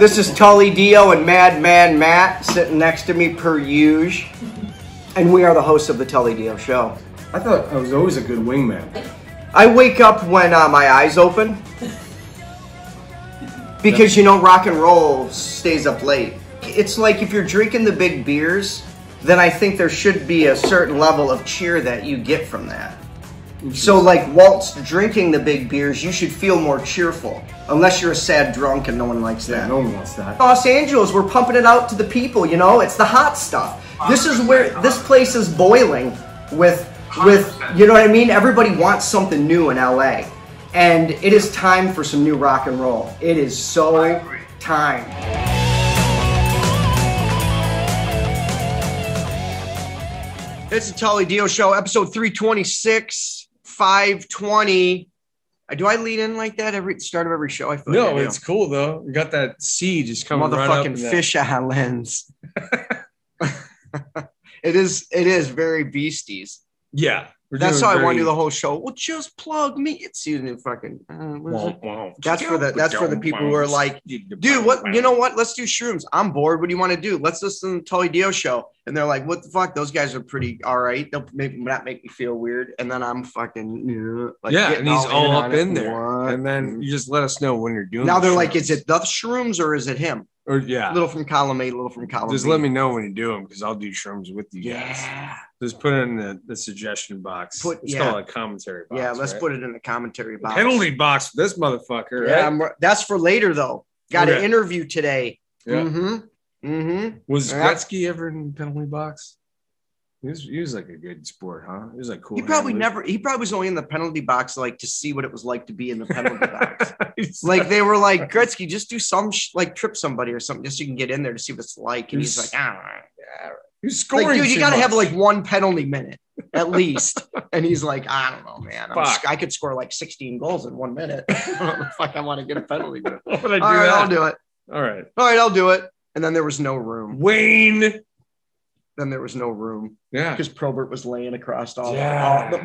This is Tully Diö and Madman Matt sitting next to me per usual. And we are the hosts of the Tully Diö Show. I thought I was always a good wingman. I wake up when my eyes open. Because, you know, rock and roll stays up late. It's like if you're drinking the big beers, then I think there should be a certain level of cheer that you get from that. So, like, whilst drinking the big beers, you should feel more cheerful. Unless you're a sad drunk and no one likes that. Yeah, no one wants that. Los Angeles, we're pumping it out to the people, you know? It's the hot stuff. This is where, this place is boiling with, you know what I mean? Everybody wants something new in LA. And it is time for some new rock and roll. It is so time. It's the Tully Diö Show, episode 326, 520. Do I lead in like that every start of every show? I feel no, like I do. it's cool though. You got that C just coming right up. Motherfucking fish islands. It is very beasties. Yeah. That's how I want to do the whole show. Well, just plug me. It's you fucking. That's for the people who are like, dude, what? You know what? Let's do shrooms. I'm bored. What do you want to do? Let's listen to the Tully Diö Show. And they're like, what the fuck? Those guys are pretty all right. They'll maybe not make me feel weird. And then I'm fucking like, yeah, and he's all up in there. What? And then you just let us know when you're doing. Now they're like, is it the shrooms or is it him? Or yeah, Little from column A, little from column just B. let me know when you do them because I'll do shrooms with you guys. Yeah. Just put it in the suggestion box. It's called a commentary box. Yeah, let's put it in the commentary box. Penalty box for this motherfucker. Yeah, right? That's for later though. Got an interview today. Yeah. Was Yeah. Gretzky ever in the penalty box? He was like a good sport, huh? He was like cool. He probably was only in the penalty box like to see what it was like to be in the penalty box. Like they were like, Gretzky, just do some like trip somebody or something just so you can get in there to see what it's like. And he's like, I don't know. He's scoring. Like, dude, you got to have like one penalty minute at least. And he's like, I don't know, man. I could score like 16 goals in 1 minute. I don't know what the fuck I want to get a penalty minute. All right, I'll do it. All right, I'll do it. And then there was no room. Wayne. Then there was no room. Yeah. Because Probert was laying across all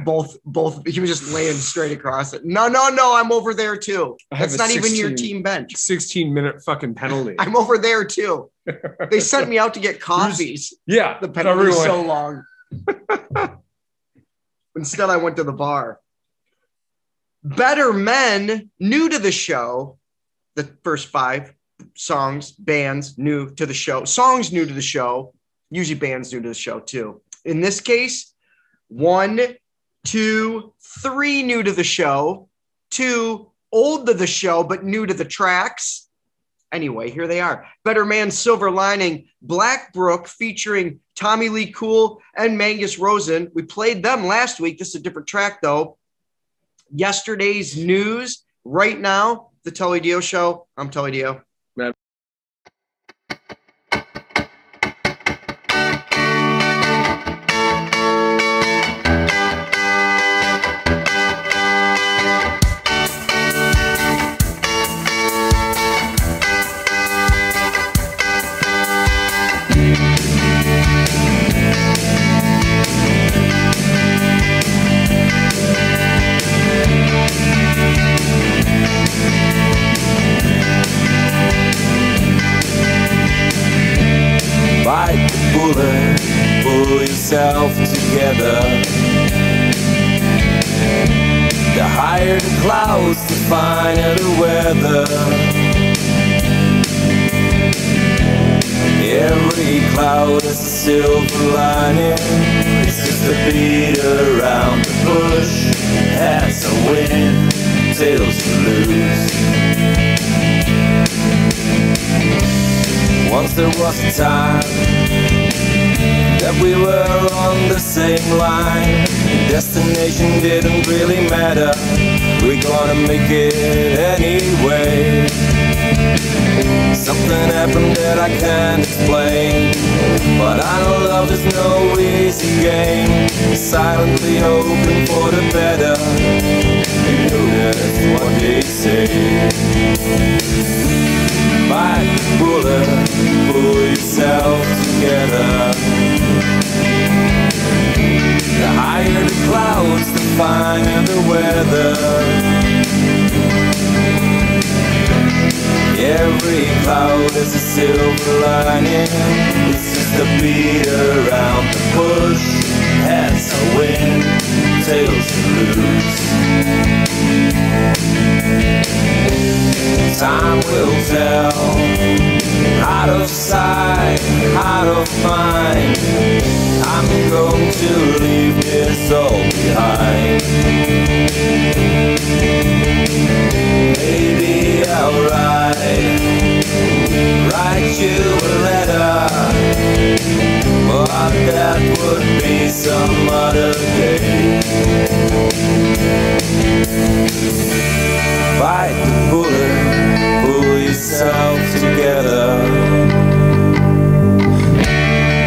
both. He was just laying straight across it. No. I'm over there too. That's not even your team bench. 16-minute fucking penalty. I'm over there too. They sent me out to get coffees. Yeah. The penalty was so long. Instead, I went to the bar. Better Men, new to the show. The first 5 songs, bands new to the show. Songs new to the show. Usually bands new to the show too. In this case, 1, 2, 3 new to the show, 2 old to the show, but new to the tracks. Anyway, here they are. Better Man, Silver Lining, Black Brook featuring Tommy Lee Cool and Mangus Rosen. We played them last week. This is a different track though. Yesterday's news right now, the Tully Diö Show. I'm Tully Diö. Bite the bullet, pull yourself together. The higher the clouds, the finer the weather. Every cloud has a silver lining. It's just a beat around the bush. Has a win, tails to lose. Once there was a time that we were on the same line. Destination didn't really matter. We're gonna make it anyway. Something happened that I can't explain, but I know love is no easy game. Silently hoping for the better. You know that's what they say. Bite the bullet, pull yourself together. The higher the clouds, the finer the weather. Every cloud is a silver lining. It's just a beat around the bush. Heads are win, tails are loose. Time will tell. Out of sight, out of mind. I'm going to leave this all behind. Maybe I'll write you a letter, but that would be some other day. Bite the bullet, pull yourself together.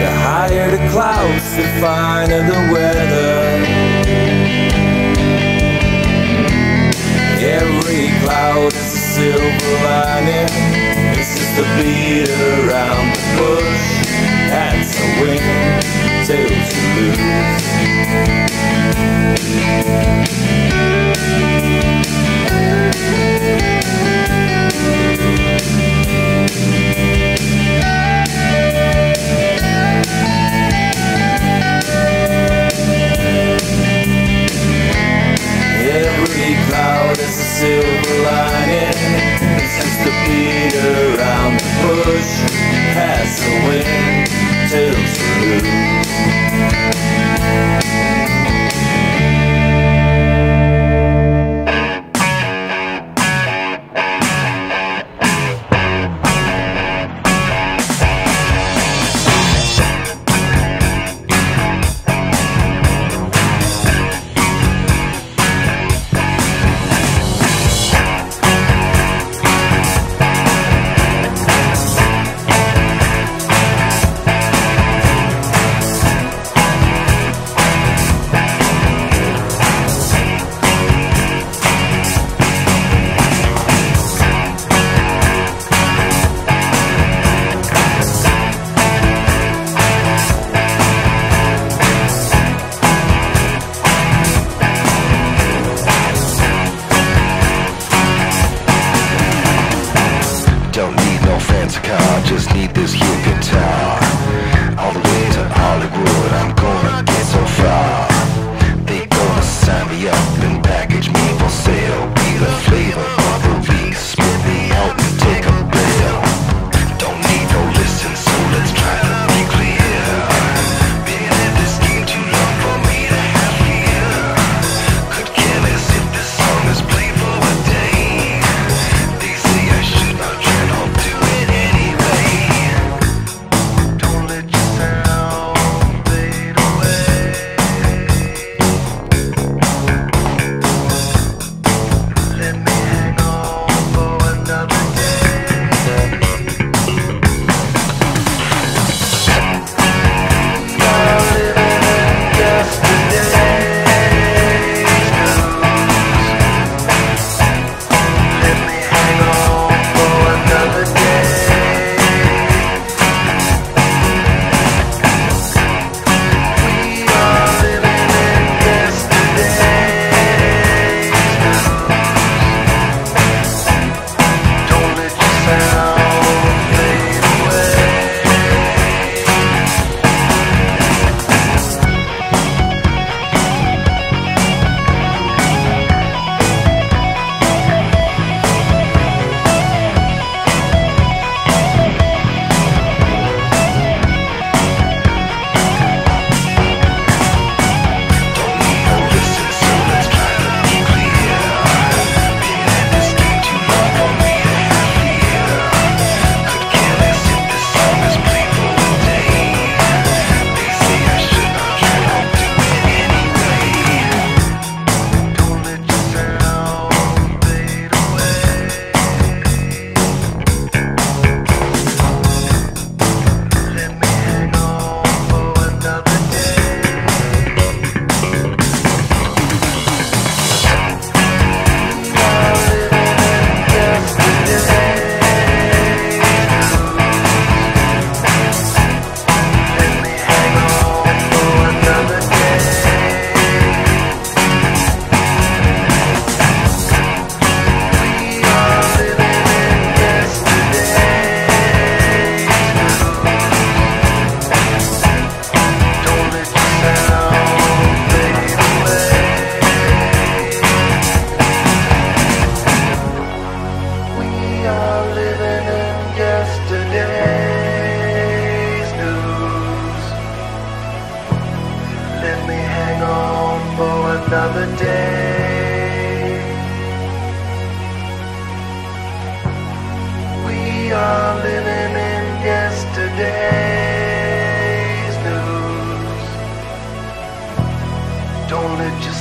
The higher the clouds, the finer the weather. Every cloud is a silver lining. It's just a beat around the bush. Hats are win, tails are loose. Every cloud is a silver lining. It's just a beat around the bush. Has a wind, tails are loose.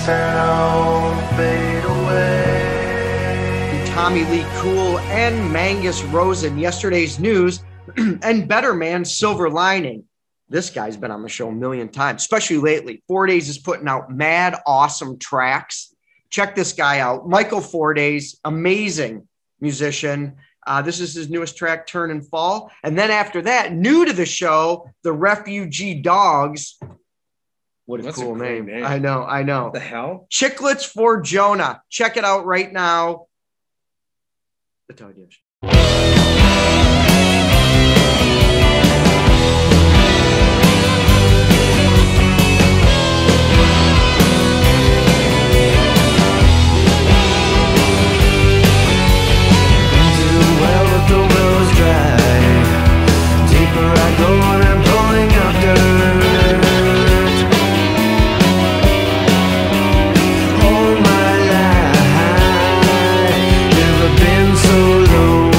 sound fade away. Tommy Lee Cool and Mangus Rosen, yesterday's news, and Better Man, Silver Lining. This guy's been on the show a million times, especially lately. 4 Days is putting out mad, awesome tracks. Check this guy out. Michael 4 Days, amazing musician. This is his newest track, Turn and Fall. And then after that, new to the show, the Refugee Dogs. What a cool name. I know. What the hell? Chicklets for Jonah. Check it out right now. The Tully Diö Show. Been so low.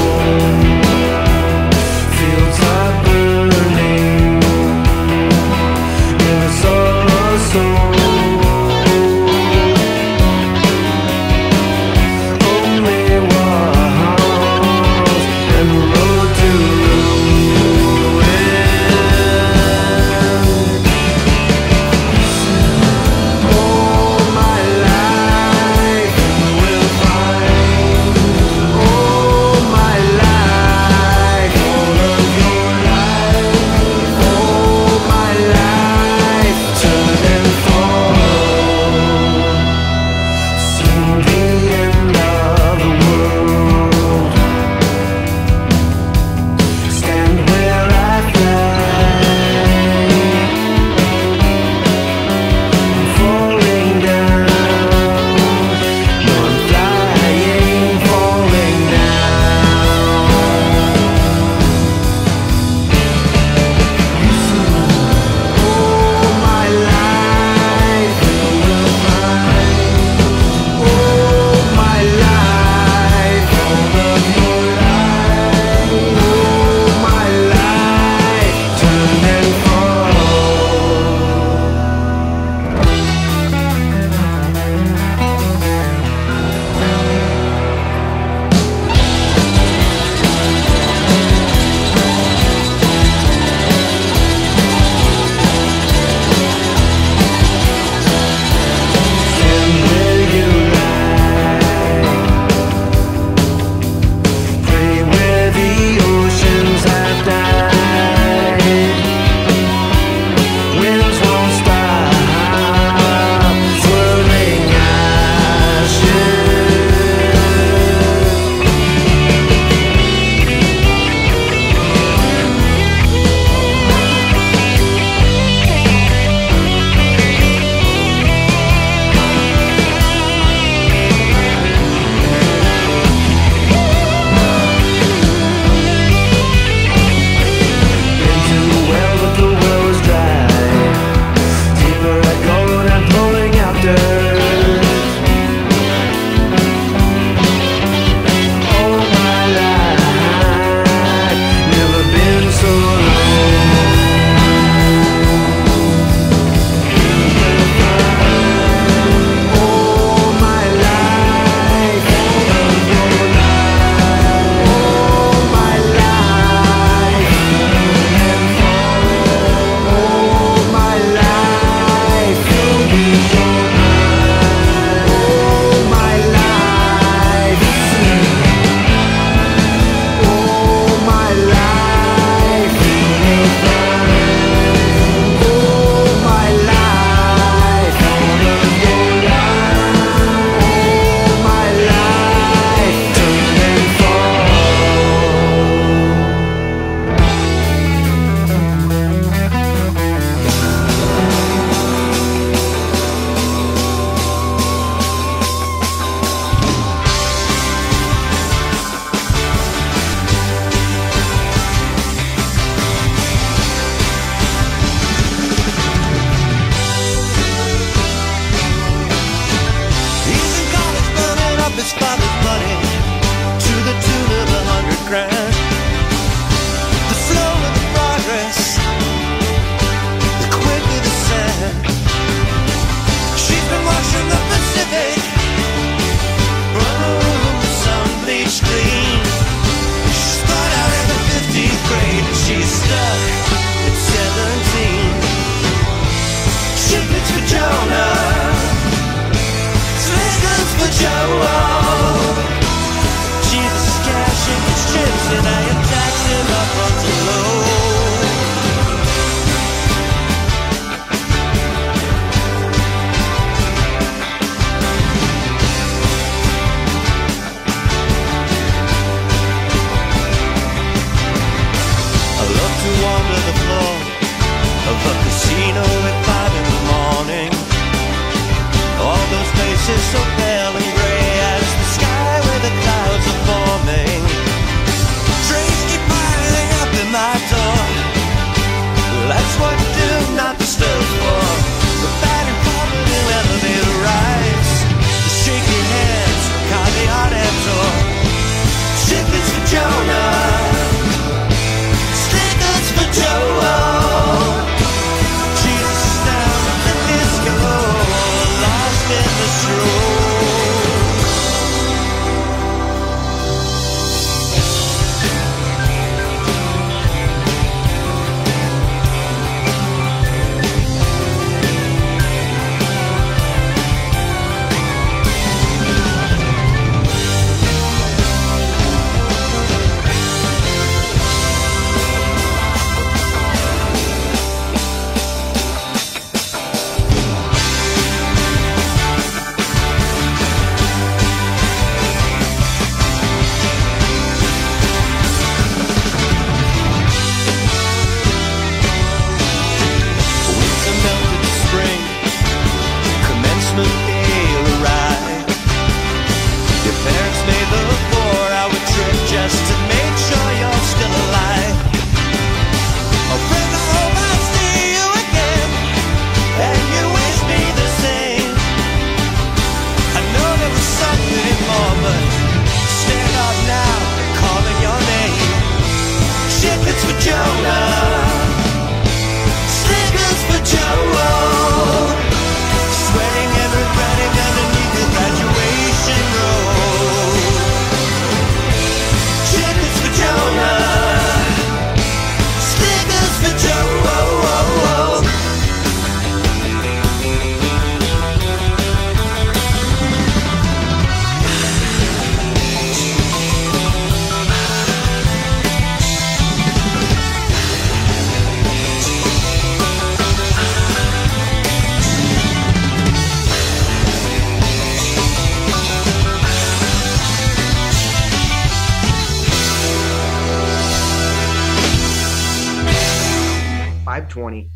520.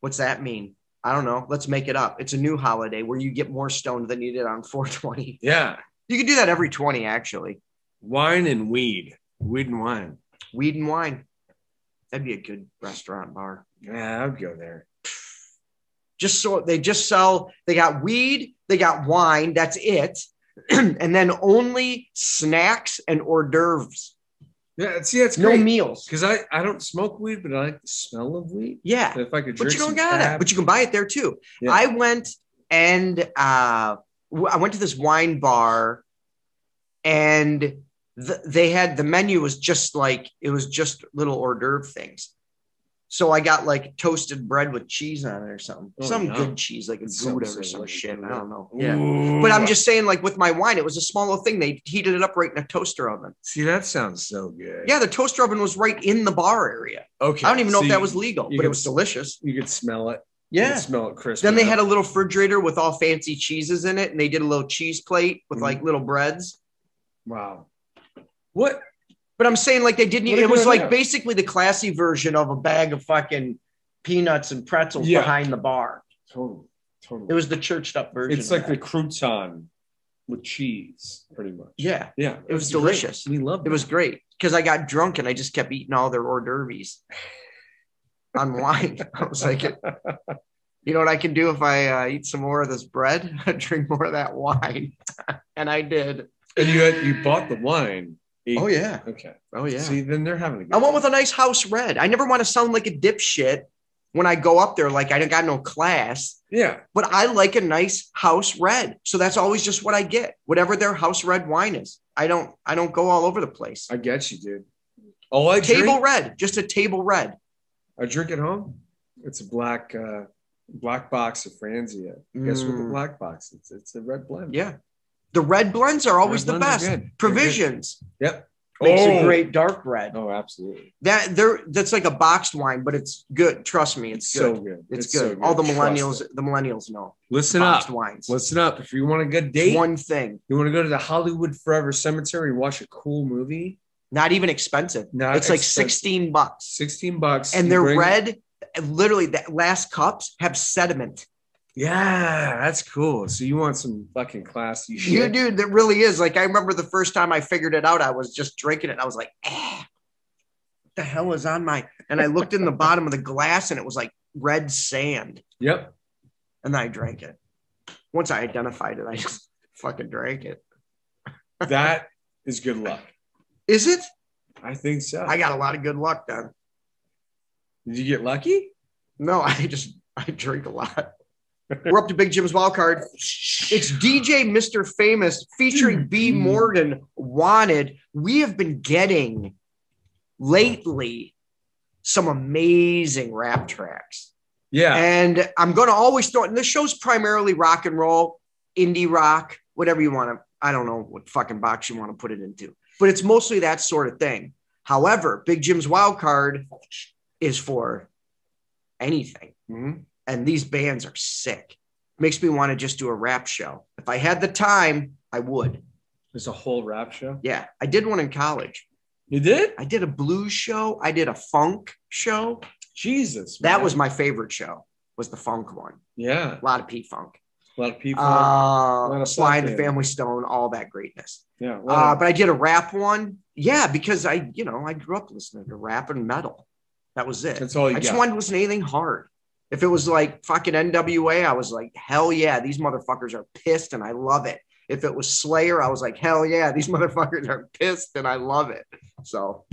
What's that mean? I don't know. Let's make it up. It's a new holiday where you get more stoned than you did on 420. Yeah. You can do that every 20, actually. Wine and weed. Weed and wine. Weed and wine. That'd be a good restaurant bar. Yeah, I'd go there. They got weed, they got wine, that's it. And then only snacks and hors d'oeuvres. Yeah, see, that's no great. meals. Because I don't smoke weed, but I like the smell of weed. Yeah. If I could drink but you don't some got tab. it. But you can buy it there too. Yeah. I went and I went to this wine bar, and they had the menu was just like, it was just little hors d'oeuvre things. So I got like toasted bread with cheese on it or something. Some good cheese, like a Gouda or some shit. I don't know. Yeah. Ooh. But I'm just saying, like with my wine, it was a small little thing. They heated it up right in a toaster oven. See, that sounds so good. Yeah, the toaster oven was right in the bar area. Okay. I don't even know if that was legal, but it was delicious. You could smell it. Yeah. You could smell it crisp. Then they had a little refrigerator with all fancy cheeses in it, and they did a little cheese plate with like little breads. Wow. What? But I'm saying, like, they didn't. What It was like have? basically the classy version of a bag of fucking peanuts and pretzels behind the bar. Totally. It was the churched up version. It's like the crouton with cheese, pretty much. Yeah. Yeah. It was delicious. We loved it. It was great because I got drunk and I just kept eating all their hors d'oeuvres on wine. I was like, you know what I can do if I eat some more of this bread? Drink more of that wine. And I did. And you bought the wine. Oh, yeah. Okay. Oh, yeah. See, then they're having a good I went time. with a nice house red. I never want to sound like a dipshit when I go up there, like I don't got no class. Yeah. But I like a nice house red. So that's always just what I get. Whatever their house red wine is. I don't go all over the place. I get you, dude. Oh, table red. Just a table red. I drink at home. It's a black box of Franzia. Guess what the black box? It's a red blend. Yeah. The red blends are always the blends best. are good. Provisions. Yep. Makes a great dark red. Oh, absolutely. That's like a boxed wine, but it's good. Trust me, it's good. So good. It's so good. good. All the Trust millennials know. Listen boxed up. wines. Listen up. If you want a good date, One thing. you want to go to the Hollywood Forever Cemetery and watch a cool movie. Not even expensive. It's like $16. $16. And they're red. Literally, the last cups have sediment. Yeah, that's cool. So you want some fucking classy shit. You dude, that really is. Like, I remember the first time I figured it out, I was just drinking it. And I was like, what the hell is on my... And I looked in the bottom of the glass and it was like red sand. Yep. And then I drank it. Once I identified it, I just fucking drank it. That is good luck. Is it? I think so. I got a lot of good luck then. Did you get lucky? No, I drink a lot. We're up to Big Jim's wild card. It's DJ Mr. Famous featuring B. Morgan, Wanted. We have been getting lately some amazing rap tracks. Yeah. And I'm going to always throw it. And this show's primarily rock and roll, indie rock, whatever you want to. I don't know what fucking box you want to put it into, but it's mostly that sort of thing. However, Big Jim's wild card is for anything. Mm-hmm. And these bands are sick. Makes me want to just do a rap show. If I had the time, I would. There's a whole rap show? Yeah. I did one in college. You did? I did a blues show. I did a funk show. Jesus. That man. was my favorite show, was the funk one. Yeah. A lot of P-Funk. A lot of people. Sly and the Family Stone, all that greatness. Yeah. But I did a rap one. Yeah, because I grew up listening to rap and metal. That was it. That's all you got. I just wanted to listen to anything hard. If it was like fucking NWA, I was like, hell yeah, these motherfuckers are pissed and I love it. If it was Slayer, I was like, hell yeah, these motherfuckers are pissed and I love it. So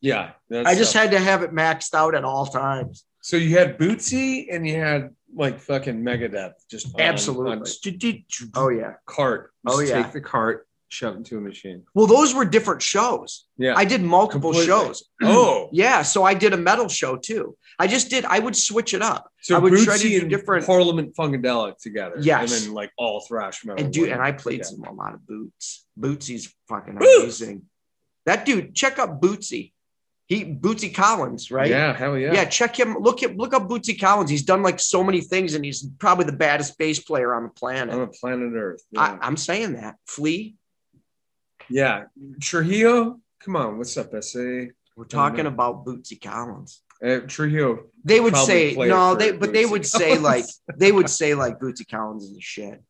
yeah, I just had to have it maxed out at all times. So you had Bootsy and you had like fucking Megadeth, just absolutely. Oh yeah, cart. Oh yeah, take the cart, shove it into a machine. Well, those were different shows. Yeah, I did multiple shows. Oh yeah, so I did a metal show too. I would switch it up. So I would Bootsy try to do and different Parliament Funkadelic together. Yes, and then like all thrash metal. And I played a lot of Boots. Bootsy's fucking amazing. That dude, check up Bootsy. Bootsy Collins, right? Yeah, hell yeah. Yeah, check him. Look up Bootsy Collins. He's done like so many things, and he's probably the baddest bass player on the planet. On the planet Earth. Yeah. I'm saying that. Flea. Yeah. Trujillo. Come on, what's up, SA? We're talking about Bootsy Collins. Trujillo. They would probably say played no. for They Bootsy would say like Bootsy Collins is the shit.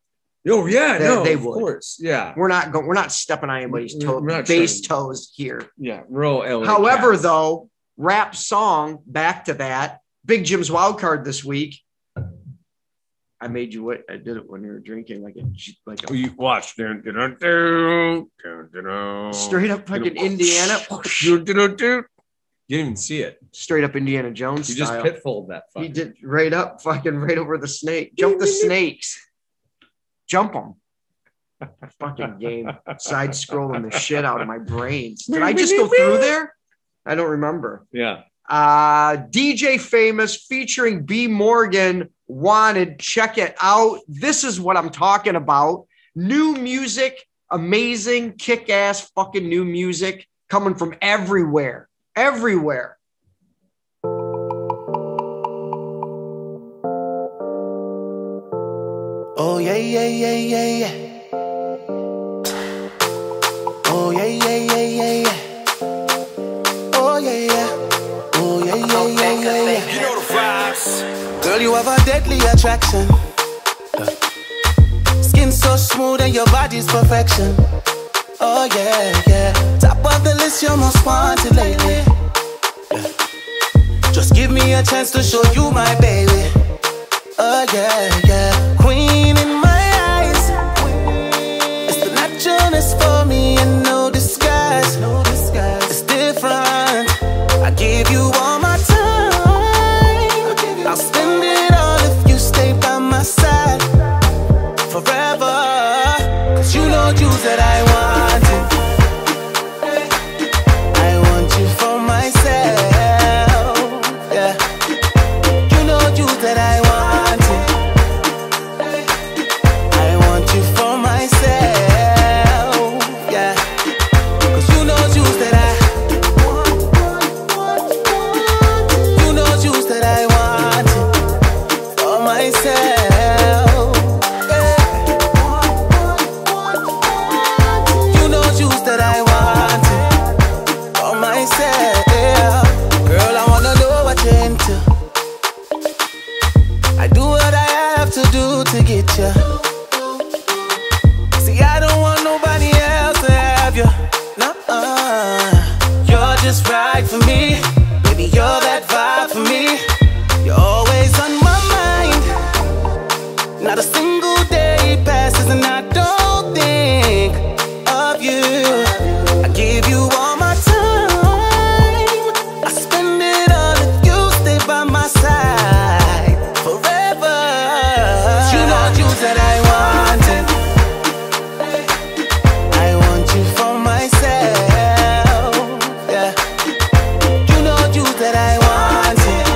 Oh yeah, They of would. course, yeah. We're not stepping on anybody's We're not base trying- toes here. Yeah, real LA However, cats. though, rap song back to that. Big Jim's wild card this week. I made you what I did it when you were drinking like a You watch. Straight up fucking Indiana. You didn't even see it. Straight up Indiana Jones You just style. pitfalled that. He did right over the snake. Jump the snakes. Jump them. Fucking game. Side scrolling the shit out of my brains. Did I just go through there? I don't remember. Yeah. DJ Famous featuring B. Morgan, Wanted. Check it out. This is what I'm talking about. New music, amazing, kick-ass fucking new music coming from everywhere. Everywhere. Oh yeah, yeah, yeah, yeah, yeah. Oh yeah, yeah, yeah, yeah, yeah. Oh yeah, yeah. Oh yeah, yeah, yeah, yeah, yeah. You know the vibes. Girl, you have a deadly attraction. Skin so smooth and your body's perfection. Oh yeah, yeah. Top of the list, you're most wanted lately. Yeah. Just give me a chance to show you my baby. Oh yeah, yeah. Queen in my eyes. It's the naturalness for me and no disguise. No disguise. It's different. I give you all my time. I'll spend it all if you stay by my side forever. Cause you know you that I want it. I want you for myself. Yeah. You know you that I want. To get you. See, I don't want nobody else to have you. No, you're just right for me. Baby, you're that vibe for me. You're always on my mind. Not a single day passes and I don't think of you. I give you all my time. I spend it all if you stay by my side forever. That I want it. I want you for myself. Yeah. You know you that I want it.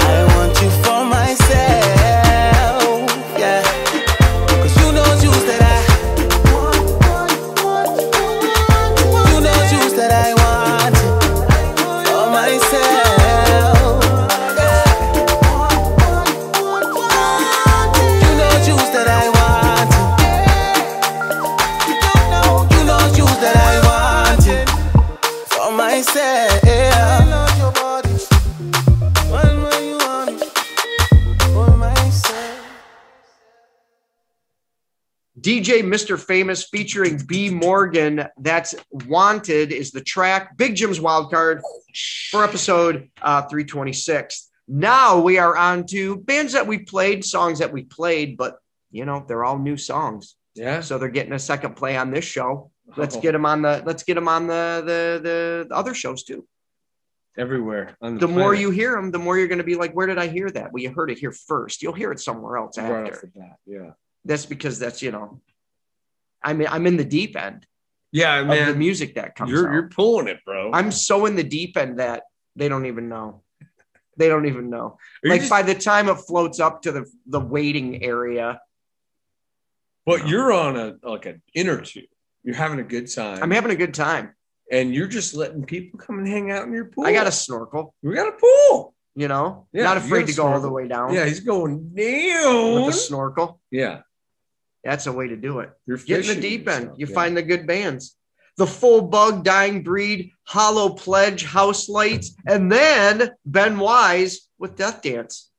I want you for myself. Yeah. Cause you know you that I want. You know you that I want it for myself. DJ Mr. Famous featuring B. Morgan. That's Wanted is the track. Big Jim's wild card for episode 326. Now we are on to bands that we played, songs that we played, but you know, they're all new songs. Yeah. So they're getting a second play on this show. Let's get them on the other shows too. Everywhere. The more you hear them, the more you're going to be like, where did I hear that? Well, you heard it here first. You'll hear it somewhere else after. Right off the bat, yeah. That's because that's, you know, I'm in the deep end. Yeah, man. Of the music that comes out. You're pulling it, bro. I'm so in the deep end that they don't even know. They don't even know. Like by the time it floats up to the waiting area. But you're on an inner tube. You're having a good time. I'm having a good time. And you're just letting people come and hang out in your pool. I got a snorkel. We got a pool. You know? Yeah, not afraid to go all the way down. Yeah, he's going down. With a snorkel. Yeah. That's a way to do it. You're get in the deep end. You find the good bands. The Full Bug, Dying Breed, Hollow Pledge, House Lights, and then Ben Wise with Death Dance.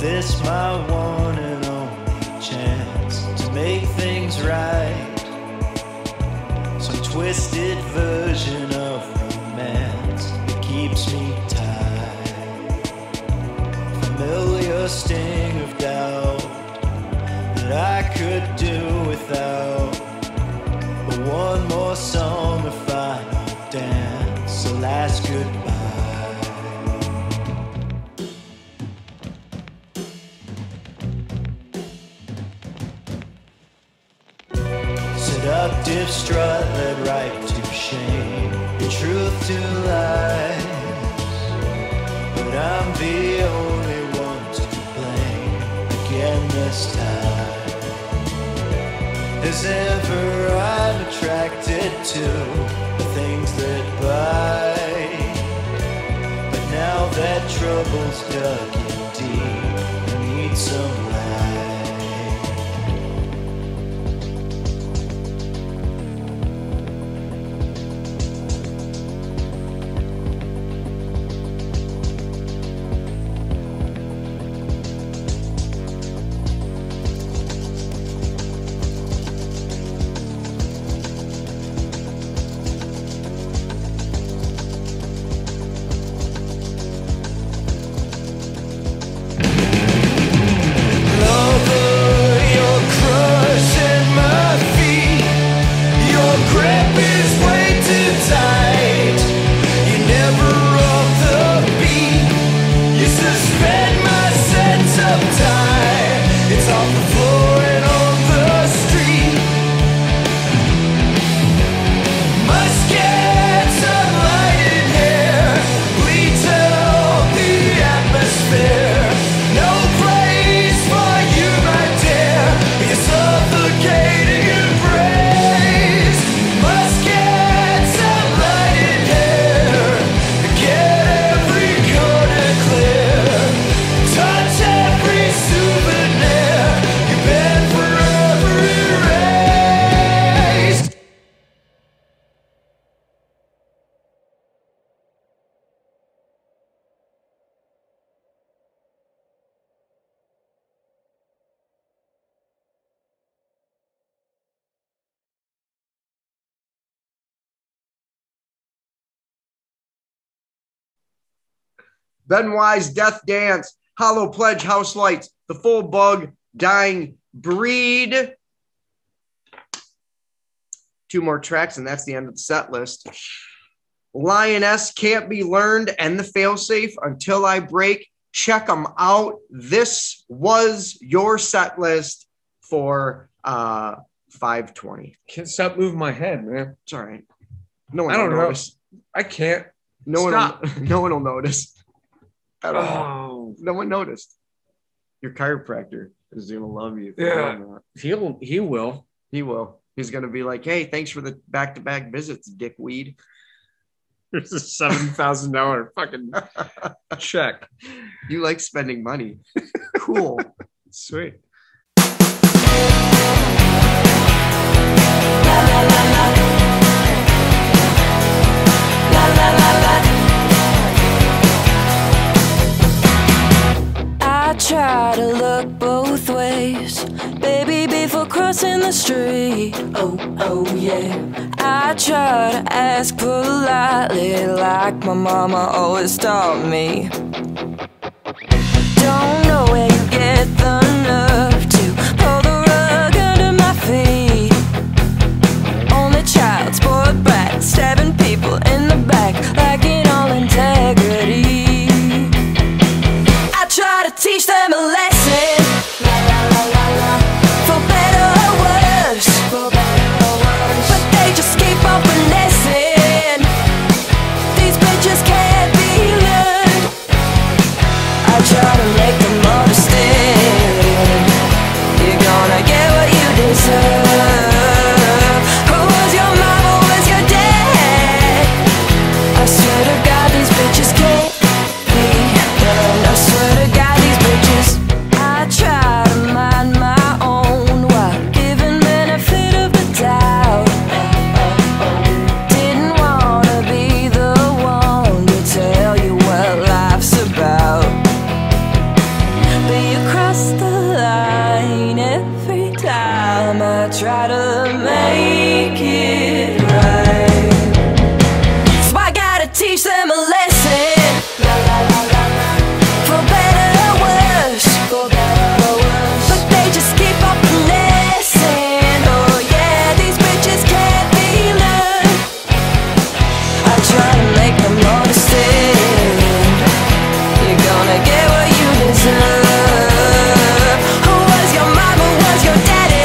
this my one and only chance to make things right? Some twisted version of romance that keeps me tied. Familiar sting of doubt that I could do without. But one more song, a final dance, a last goodbye. Seductive strut led right to shame, the truth to lies. But I'm the only one to blame again this time. As ever, I'm attracted to the things that bite. But now that trouble's dug in deep, I need some light. Ben Wise, Death Dance, Hollow Pledge, House Lights, The Full Bug, Dying Breed. 2 more tracks, and that's the end of the set list. Lioness, Can't Be Learned, and The Failsafe, Until I Break. Check them out. This was your set list for 520. Can't stop moving my head, man. It's all right. No one I don't will know. notice. I can't. No Stop. one will notice. At all. Oh, No one noticed. Your chiropractor is gonna love you. yeah. He will. He will. He's gonna be like, "Hey, thanks for the back-to-back visits, dickweed." There's a $7,000 fucking check. You like spending money. Cool. Sweet. I try to look both ways, baby, before crossing the street. Oh, oh yeah. I try to ask politely, like my mama always taught me. Don't know where you get the nerve to pull the rug under my feet. Only child, spoiled brat, stabbing people in the back, lacking all integrity. I try to teach them a lesson, la la la la la, for better or worse, for better or worse. But they just keep on finessing. These bitches can't be learned. I try to make them understand. try to make it right. So I gotta teach them a lesson, for better or worse, but they just keep on finessing. Oh yeah, these bitches can't be learned. I try to make them understand, you're gonna get what you deserve. Who was your mama, was your daddy?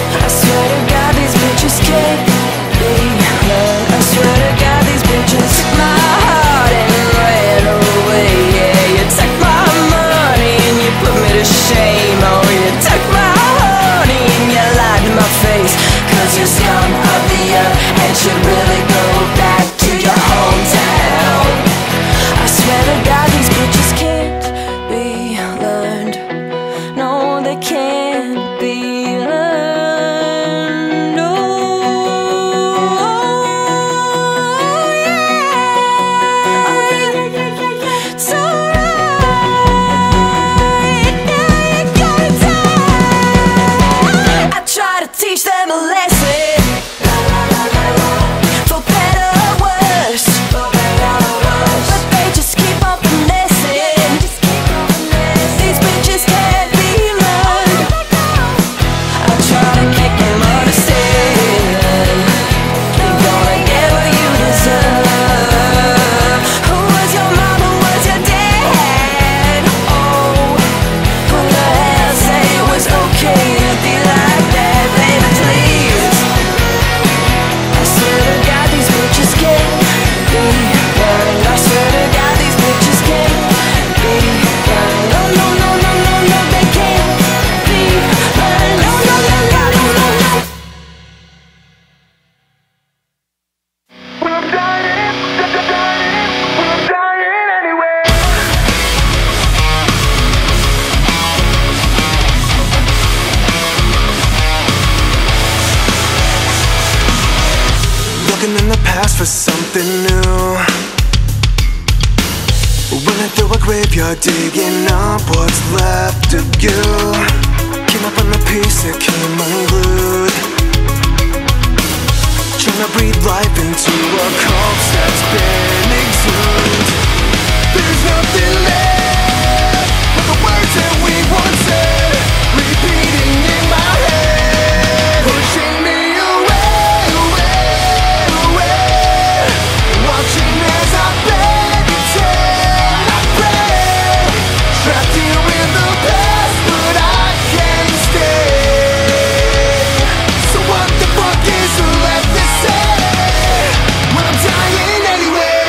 I swear to God these bitches can't be learned. I swear to God these bitches took my heart and ran away. Yeah, you took my money and you put me to shame. Oh, you took my honey and you lied to my face. Cause you're scum of the earth and should really go back to your hometown. I swear to God these bitches can't be learned. No, they can't be learned. No, yeah. It's alright. Yeah, you got it tight. I try to teach them a lesson, for better or worse, but they just keep on finessing. These bitches can't be learned. I try to make them understand, you're gonna get what you deserve. Who was your mom, who was your dad? Oh, who the hell say it was okay to be like that? Baby, please. I swear to God these bitches can't be learned. I swear to God these bitches can't be learned. No, no, no, no, no, no, they can't be learned. No, no, no, no, no, no, no. I'm dying anyway. Looking in the past for something new. Running through a graveyard, digging up what's left of you. Came up on a piece that came unglued, trying to breathe life into a corpse that's been exhumed. There's nothing left but the words that we once said, repeating in my head, pushing me away, away, away. Watching as I beg and tell, I pray, trapped here in the past, but I can't stay. So what the fuck is left to say when I'm dying anyway?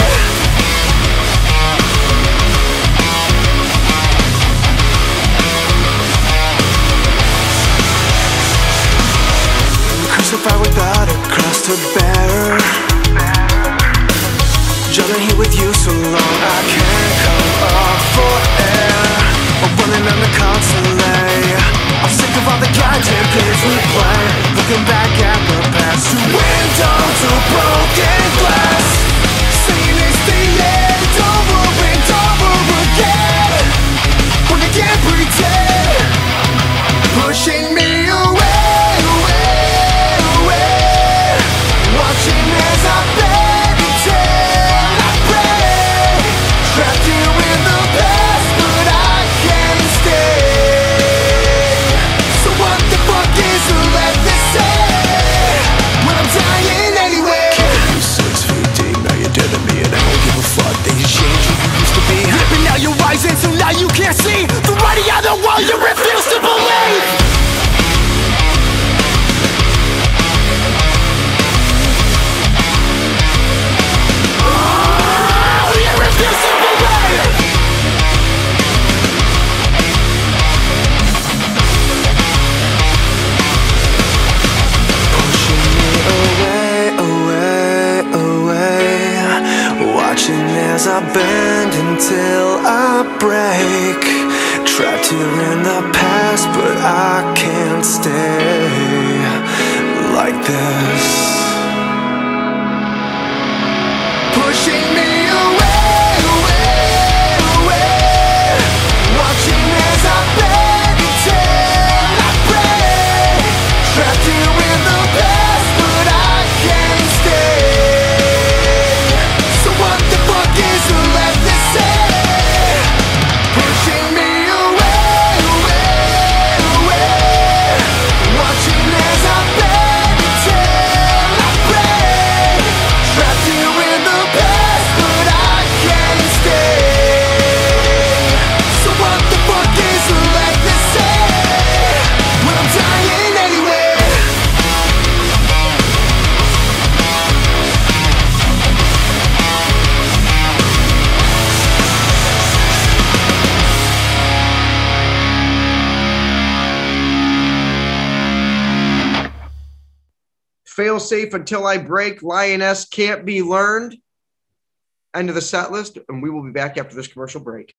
Crucified without a cross to bear, drowning here with you so long I can't come up for air. I'm running on the constantly, I'm sick of all the goddamn games we play. Looking back at the past, through windows of broken glass, saying it's the end, over and over again. When I can't pretend, pushing me away, away, away. Watching as I beg and tell, I pray, trapped here in the past, but I can't stay. So what the fuck is left to say when I'm dying anyway? You're 6 feet deep, now you're dead to me, and I don't give a fuck. Things change who you used to be. Yeah, but now you're rising, so now you can't see the writing on the wall you refuse to believe. As I bend until I break, trapped here in the past, but I can't stay like this. Pushing me away, away, away. Watching as I beg and tell, I pray, Fail Safe Until I Break, Lioness Can't Be Learned. End of the set list, and we will be back after this commercial break.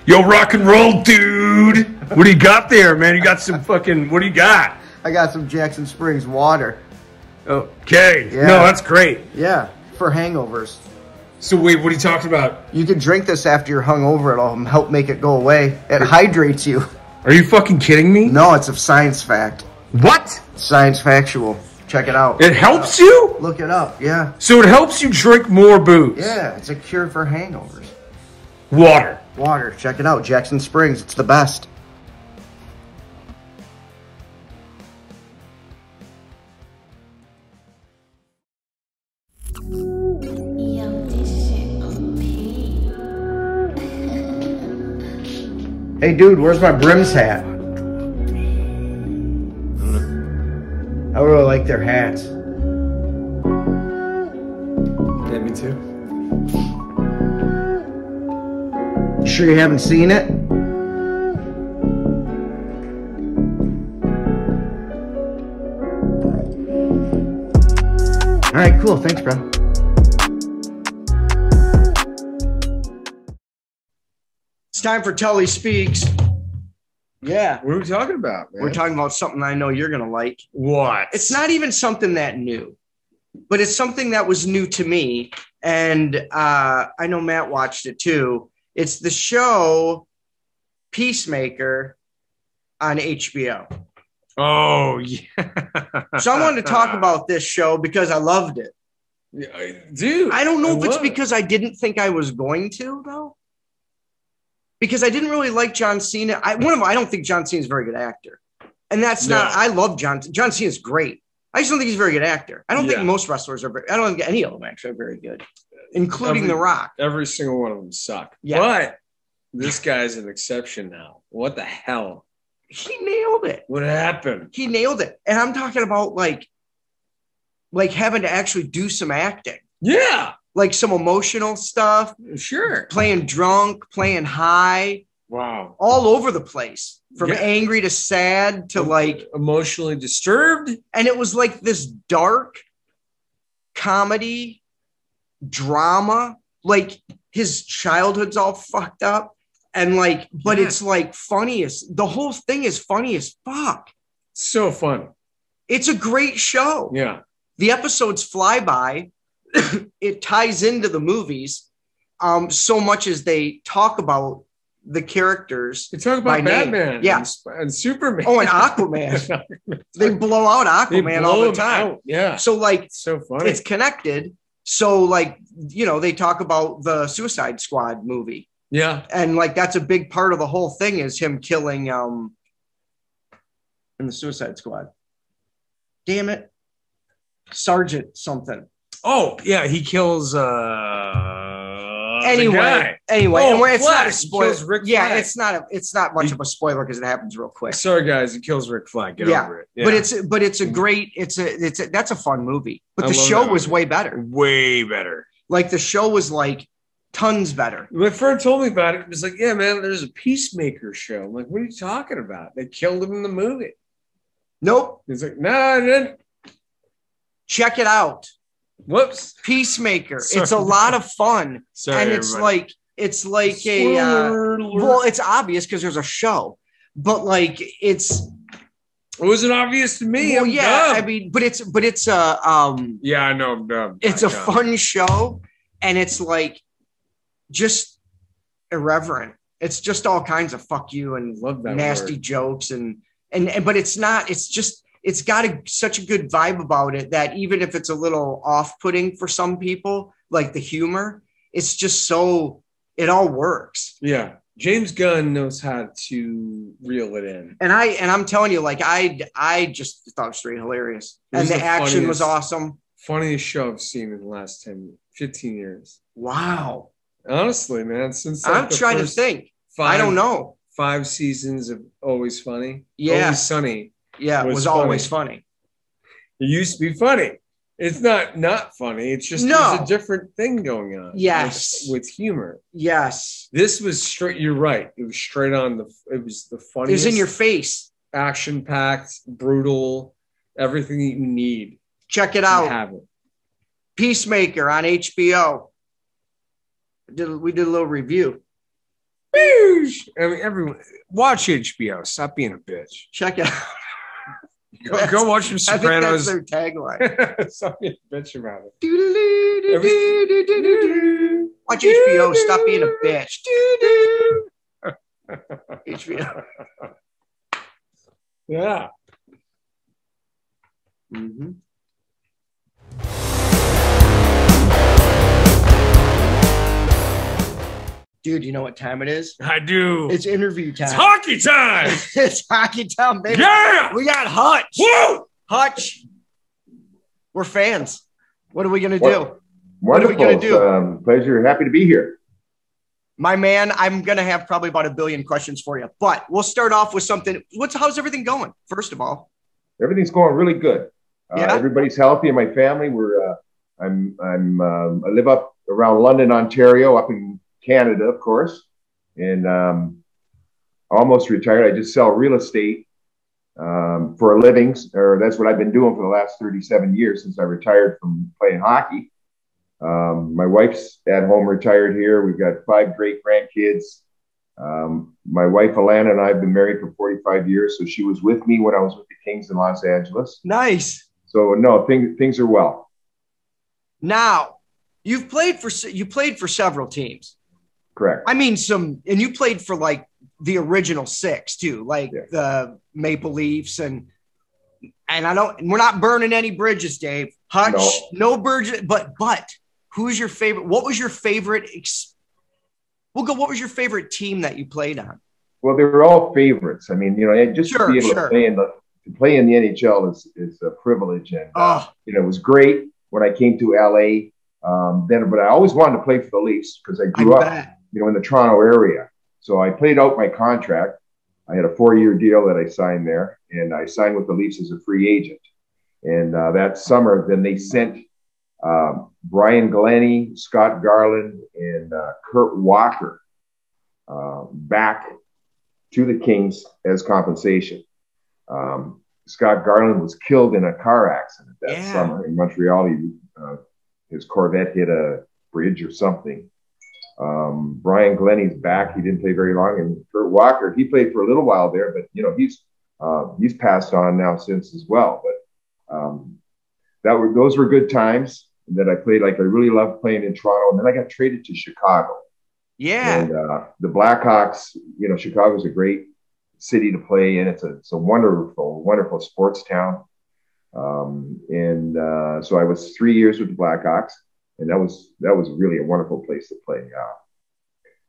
Yo, rock and roll, dude. What do you got there, man? You got some fucking, what do you got? I got some Jackson Springs water. Okay. Yeah. No, that's great. Yeah, for hangovers. So wait, what are you talking about? You can drink this after you're hungover. It'll help make it go away. It hydrates you. Are you fucking kidding me? No, it's a science fact. What? Science factual. Check it out. It helps you? Look it up, yeah. So it helps you drink more booze? Yeah, it's a cure for hangovers. Water. Water, check it out. Jackson Springs, it's the best. Hey dude, where's my Brims hat? I really like their hats. Yeah, me too. You sure you haven't seen it? All right, cool. Thanks, bro. It's time for Tully Speaks. Yeah. What are we talking about, man? We're talking about something I know you're going to like. What? It's not even something that new, but it's something that was new to me. And I know Matt watched it too. It's the show Peacemaker on HBO. Oh, yeah. So I wanted to talk about this show because I loved it. Yeah, dude. I don't know if it's love because I didn't think I was going to, though. Because I didn't really like John Cena. I don't think John Cena is a very good actor. And that's not, I love John Cena is great. I just don't think he's a very good actor. I don't think most wrestlers are very, I don't think any of them actually are very good, including The Rock. Every single one of them suck. Yeah. But this guy's an exception now. What the hell? He nailed it. What happened? He nailed it. And I'm talking about like having to actually do some acting. Yeah. Like some emotional stuff. Sure. Playing drunk, playing high. Wow. All over the place. From angry to sad to like emotionally disturbed. And it was like this dark comedy drama. Like his childhood's all fucked up. And like, but it's like funniest. The whole thing is funny as fuck. So funny. It's a great show. Yeah. The episodes fly by. It ties into the movies so much as they talk about the characters. They talk about Batman and Superman. Oh, and Aquaman. They blow out Aquaman all the time. Out. Yeah. So like, it's so funny. It's connected. So like, you know, they talk about the Suicide Squad movie. Yeah. And like, that's a big part of the whole thing is him killing in the Suicide Squad. Damn it. Sergeant something. Oh, yeah. He kills anyway, oh, it's not a spoiler. Yeah, Flag. It's not much of a spoiler because it happens real quick. Sorry, guys, he kills Rick Flag. Get over it. Yeah. But it's a great. That's a fun movie. But the show was way better. Way better. Like the show was like tons better. My friend told me about it. It was like, yeah, man, there's a Peacemaker show. I'm like, what are you talking about? They killed him in the movie. Nope. He's like, no, I didn't. Check it out. Whoops. Peacemaker. Sorry. It's a lot of fun. Sorry, and it's everybody. like well, it's obvious because there's a show, but like it wasn't obvious to me. Well, I'm yeah, dumb. I mean, but it's yeah, I know I'm dumb. It's a fun show, and it's like just irreverent. It's just all kinds of fuck you and love that nasty word. Jokes and but it's not. It's just. It's got such a good vibe about it that even if it's a little off-putting for some people, like the humor, it's just so it all works. Yeah, James Gunn knows how to reel it in, and I'm telling you, like I just thought it was straight hilarious, and the action was awesome. Funniest show I've seen in the last 15 years. Wow, honestly, man, since I'm trying to think, I don't know, 5 seasons of Always Funny, yeah, Always Sunny. Yeah, it was always funny. It used to be funny. It's not funny. It's just there's a different thing going on. Yes. With humor. Yes. This was straight. You're right. It was straight on it was the funniest. It was in your face. Action packed, brutal, everything that you need. Check it out. Have it. Peacemaker on HBO. We did a little review. I mean, everyone watch HBO. Stop being a bitch. Check it out. Go watch some Sopranos. I think that's their tagline. Stop being a bitch about it. Watch HBO. Stop being a bitch. HBO. Yeah. Mm-hmm. Dude, you know what time it is? I do. It's interview time. It's hockey time. It's hockey time, baby. Yeah. We got Hutch. Woo! Hutch. We're fans. What are we going to do? What are we Wonderful. going to do? Pleasure. Happy to be here. My man, I'm going to have probably about a billion questions for you, but we'll start off with something. How's everything going, first of all? Everything's going really good. Yeah. Everybody's healthy in my family. I live up around London, Ontario, up in Canada, of course, and almost retired. I just sell real estate for a living, or that's what I've been doing for the last 37 years since I retired from playing hockey. My wife's at home retired here. We've got 5 great grandkids. My wife, Alana, and I have been married for 45 years. So she was with me when I was with the Kings in Los Angeles. Nice. So no, things are well. Now, you played for several teams. Correct. I mean, and you played for like the original 6 too, like the Maple Leafs and we're not burning any bridges, Dave. Hutch, no bridges, but who's your favorite? What was your favorite? What was your favorite team that you played on? Well, they were all favorites. I mean, just to be able to play in the NHL is a privilege, and it was great when I came to LA. But I always wanted to play for the Leafs because I grew up, in the Toronto area. So I played out my contract. I had a 4-year deal that I signed there, and I signed with the Leafs as a free agent. And that summer, then they sent Brian Glennie, Scott Garland, and Kurt Walker back to the Kings as compensation. Scott Garland was killed in a car accident that summer in Montreal. His Corvette hit a bridge or something. Brian Glennie's back. He didn't play very long. And Kurt Walker, he played for a little while there, but he's passed on now since as well. But those were good times that I played. Like I really loved playing in Toronto, and then I got traded to Chicago. Yeah. And the Blackhawks, Chicago's a great city to play in. It's a wonderful sports town. So I was 3 years with the Blackhawks, and that was really a wonderful place to play.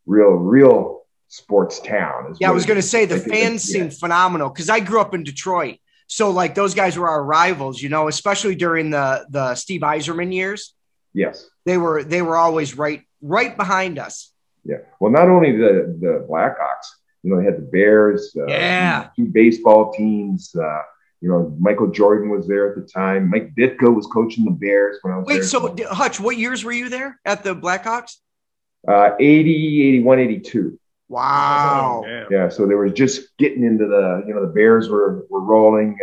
Real sports town. I was going to say the fans seem phenomenal because I grew up in Detroit. So like those guys were our rivals, especially during the Steve Yzerman years. Yes. They were always right behind us. Yeah. Well, not only the Blackhawks, they had the Bears, 2 baseball teams, Michael Jordan was there at the time. Mike Ditka was coaching the Bears when I was there. Wait, so Hutch, what years were you there at the Blackhawks? 80, 81, 82. Wow. Oh, yeah. So they were just getting into the Bears were rolling,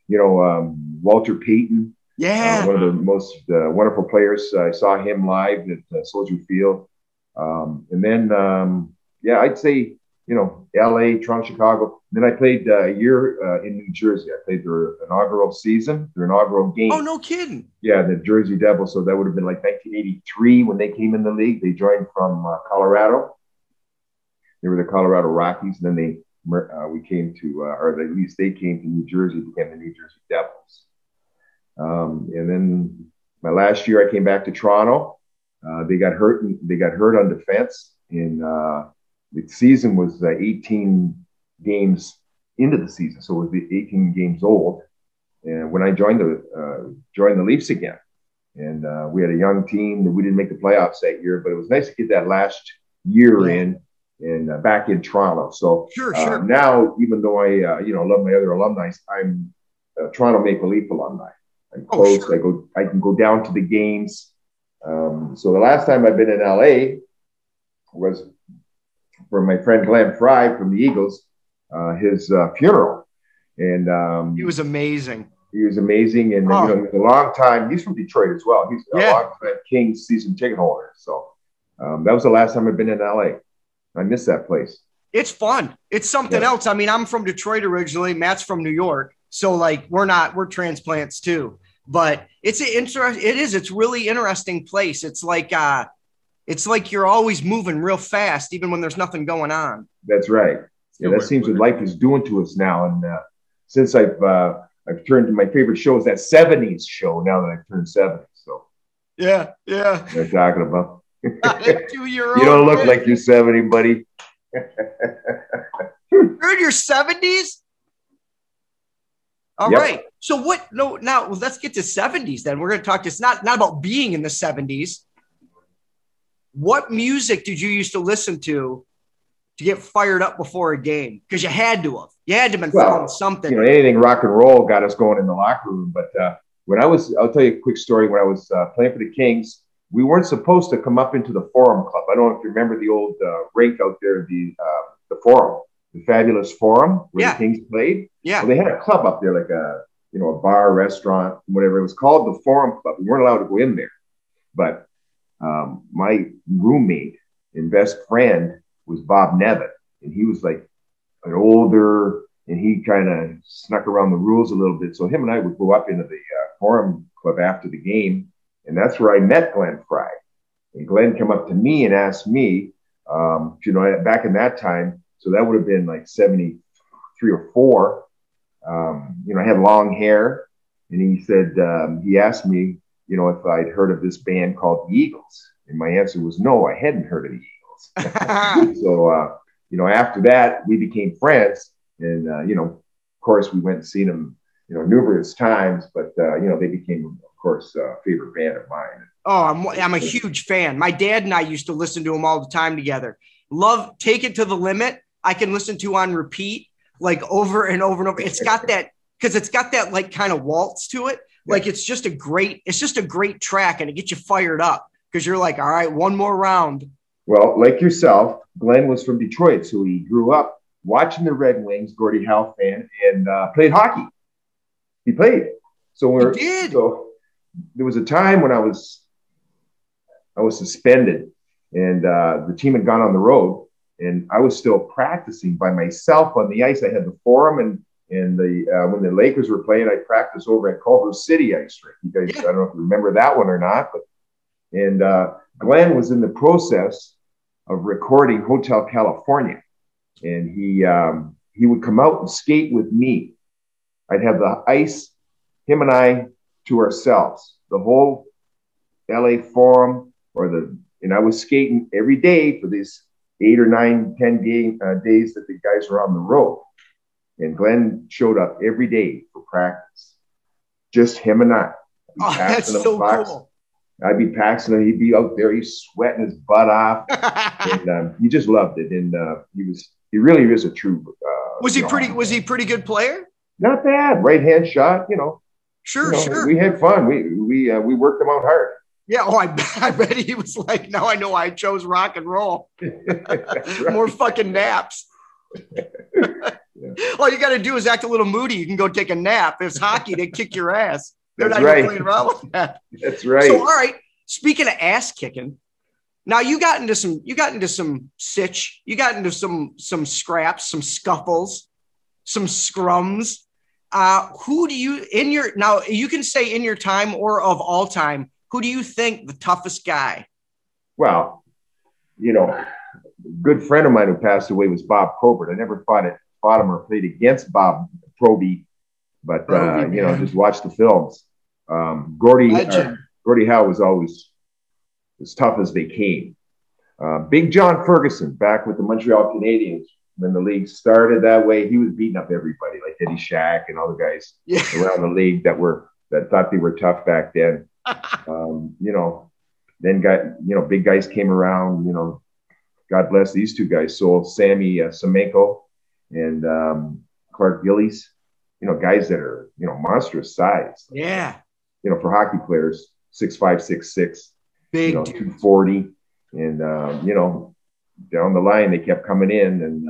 Walter Payton. Yeah. One of the most wonderful players. I saw him live at Soldier Field. And then, I'd say, LA, Toronto, Chicago. Then I played a year in New Jersey. I played their inaugural season, their inaugural game. Oh, no kidding. Yeah, the Jersey Devils. So that would have been like 1983 when they came in the league. They joined from Colorado. They were the Colorado Rockies. And then we came to, or at least they came to New Jersey, became the New Jersey Devils. And then my last year, I came back to Toronto. They got hurt on defense. And the season was 18 games into the season, so it was 18 games old. And when I joined the Leafs again, and we had a young team that we didn't make the playoffs that year, but it was nice to get that last year in and back in Toronto. So sure. Now, even though I love my other alumni, I'm a Toronto Maple Leaf alumni. I'm close. Sure. I can go down to the games. So the last time I've been in LA was for my friend Glenn Fry from the Eagles, his funeral. And he was amazing. He was amazing. And you know, he's a long time. He's from Detroit as well. He's a long time Kings season ticket holder. So that was the last time I've been in LA. I miss that place. It's fun. It's something else. I mean, I'm from Detroit originally. Matt's from New York. So like we're transplants too. But it's it's really interesting place. It's like you're always moving real fast, even when there's nothing going on. That's right. Yeah, that seems what life is doing to us now. And since I've turned to my favorite show is that 70s show now that I've turned 70. So yeah. They're talking about. You don't look like you're 70, buddy. You're in your 70s? All right. So what? No, now let's get to 70s. Then we're going to talk. It's not about being in the 70s. What music did you used to listen to get fired up before a game? Because you had to have. You had to have been following something. You know, anything rock and roll got us going in the locker room. But I'll tell you a quick story. When I was playing for the Kings, we weren't supposed to come up into the Forum Club. I don't know if you remember the old rink out there, the Forum. The fabulous Forum where the Kings played. Yeah. Well, they had a club up there, like a bar, restaurant, whatever. It was called the Forum Club. We weren't allowed to go in there. But my roommate and best friend was Bob Nevin. And he was like an older, and he kind of snuck around the rules a little bit. So him and I would go up into the Forum Club after the game. And that's where I met Glenn Fry. And Glenn came up to me and asked me, back in that time, so that would have been like 73 or 4. I had long hair, and he said, he asked me, if I'd heard of this band called the Eagles. And my answer was no, I hadn't heard of the Eagles. So, after that, we became friends. And, of course, we went and seen them, numerous times. But, they became, of course, a favorite band of mine. Oh, I'm a huge fan. My dad and I used to listen to them all the time together. Love Take It to the Limit. I can listen to on repeat, like over and over and over. It's got that, because it's got that like kind of waltz to it. Like it's just a great track, and it gets you fired up because you're like, all right, one more round. Well, like yourself, Glenn was from Detroit, so he grew up watching the Red Wings, Gordie Howe fan, and played hockey. He played. So there was a time when I was suspended, and the team had gone on the road. And I was still practicing by myself on the ice. I had the Forum, and when the Lakers were playing, I practiced over at Culver City Ice Rink. You guys, I don't know if you remember that one or not, and Glenn was in the process of recording Hotel California, and he would come out and skate with me. I'd have the ice, him and I, to ourselves, the whole LA Forum, and I was skating every day for these 8 or 9, 10 days that the guys were on the road. And Glenn showed up every day for practice. Just him and I. Oh, that's so cool. I'd be passing him. He'd be out there. He's sweating his butt off. And he just loved it. And he really is a true. Was he a pretty good player? Not bad. Right hand shot, Sure. We had fun. We worked him out hard. Yeah, I bet he was like, now I know why I chose rock and roll. Right. More fucking naps. All you got to do is act a little moody. You can go take a nap. If it's hockey, they kick your ass. They're not even playing around with that. That's right. So, all right. Speaking of ass kicking, now you got into some sitch. You got into some scraps, some scuffles, some scrums. Who do you now you can say in your time or of all time, who do you think the toughest guy? Well, a good friend of mine who passed away was Bob Probert. I never fought him or played against Bob Proby, but just watch the films. Gordie Howe was always as tough as they came. Big John Ferguson, back with the Montreal Canadiens when the league started that way, he was beating up everybody, like Eddie Shack and all the guys around the league that thought they were tough back then. Then big guys came around, God bless these two guys. So Sammy Semenko and Clark Gillies, guys that are, monstrous size. Yeah. for hockey players, 6'5", 6'6", big, 240. And, down the line, they kept coming in. And,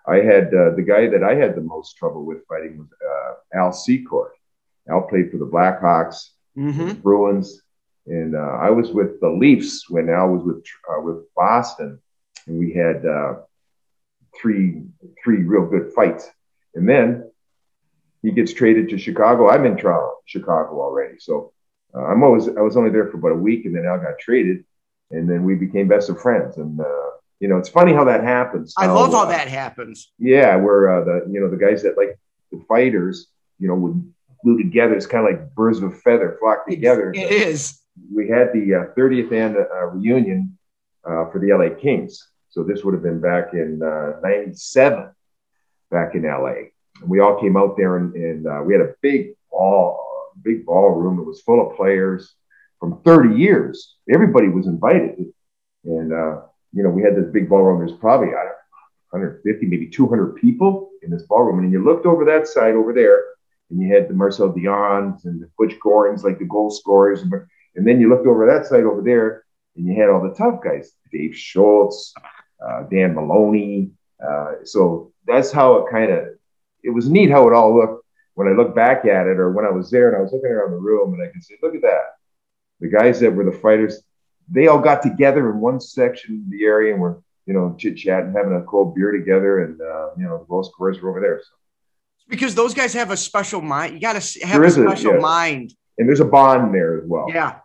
I had the guy that I had the most trouble with fighting was Al Secord. Al played for the Blackhawks, the Bruins. And I was with the Leafs when Al was with Boston. And we had three real good fights. And then he gets traded to Chicago. I'm in Chicago already. So I was only there for about a week, and then Al got traded, and then we became best of friends. And it's funny how that happens. I love how that happens. Yeah, where the guys that like the fighters, would glue together. It's kind of like birds of a feather flock together. It is. We had the 30th reunion for the LA Kings. So this would have been back in '97, back in LA. And we all came out there, and we had a big ballroom. It was full of players from 30 years. Everybody was invited. And, we had this big ballroom. There's probably 150, maybe 200 people in this ballroom. And you looked over that side over there, and you had the Marcel Dionnes and the Butch Gorings, like the goal scorers. And then you looked over that side over there, and you had all the tough guys, Dave Schultz, Dan Maloney. So that's how it was neat how it all looked when I look back at it, or when I was there and I was looking around the room, and I could say, look at that. The guys that were the fighters, they all got together in one section of the area and were, chit-chatting, having a cold beer together. And, the goal scorers were over there. So. Because those guys have a special mind. You got to have a special mind. And there's a bond there as well. Yeah.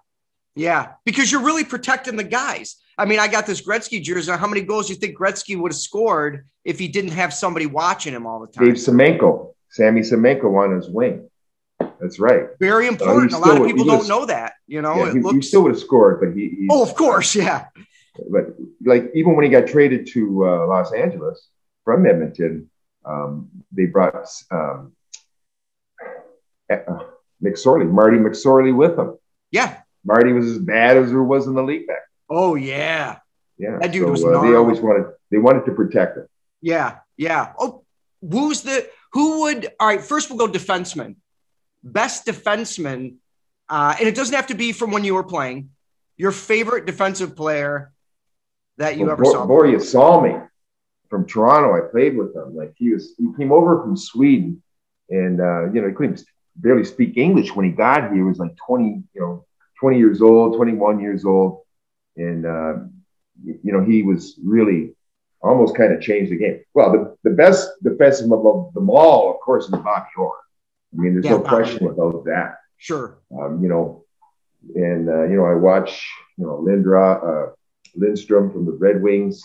Yeah. Because you're really protecting the guys. I mean, I got this Gretzky jersey. How many goals do you think Gretzky would have scored if he didn't have somebody watching him all the time? Sammy Semenko on his wing. That's right. Very important. A lot of people don't know that. He still would have scored, but he of course, yeah. But like even when he got traded to Los Angeles from Edmonton, they brought Marty McSorley with him. Yeah. Marty was as bad as there was in the league back. Oh yeah. Yeah. That dude was they wanted to protect him. Yeah. Yeah. Oh, who would, all right, first we'll go defenseman. Best defenseman, and it doesn't have to be from when you were playing. Your favorite defensive player that you ever saw. Borje Salmi from Toronto. I played with him. Like he came over from Sweden, and he couldn't barely speak English when he got here. He was like 20 years old, 21 years old, and he was really almost kind of changed the game. Well, the best defenseman of them all, of course, is Bobby Orr. I mean, there's no question about that. Sure. I watch, Lindstrom from the Red Wings.